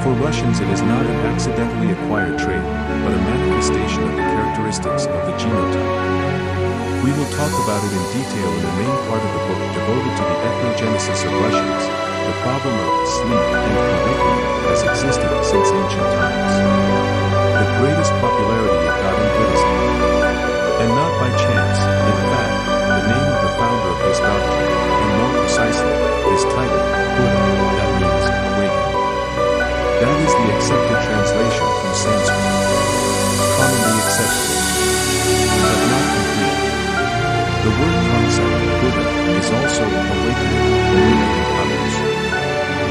For Russians it is not an accidentally acquired trait, but a manifestation of the characteristics of the genotype. We will talk about it in detail in the main part of the book devoted to the ethnogenesis of Russians. The problem of sleep and awakening has existed since ancient times. The greatest popularity it got in Buddhism. And not by chance, in fact, the name of the founder of this doctrine, and more precisely, his title, Buddha, that means awaken. That is the accepted translation from Sanskrit. Commonly accepted, but not complete. The word concept, Buddha, is also awakening, illuminating others.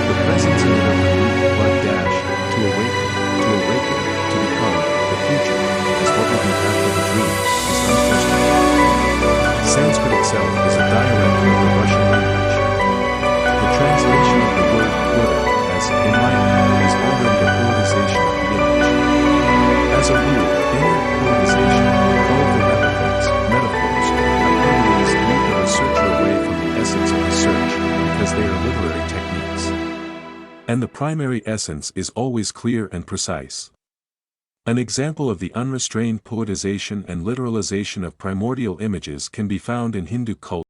The presence in it of the Greek blood dash, to awaken, to become, the future, as what will be after the dream, is unquestionable. Sanskrit itself is a dialect of the Russian language. The translation of the word Buddha as enlightened is already a poetization of the image. As a rule, any poetization, colorful epithets, metaphors, hyperboles lead the researcher away from the essence of research, because they are literary techniques. And the primary essence is always clear and precise. An example of the unrestrained poetization and literalization of primordial images can be found in Hindu culture.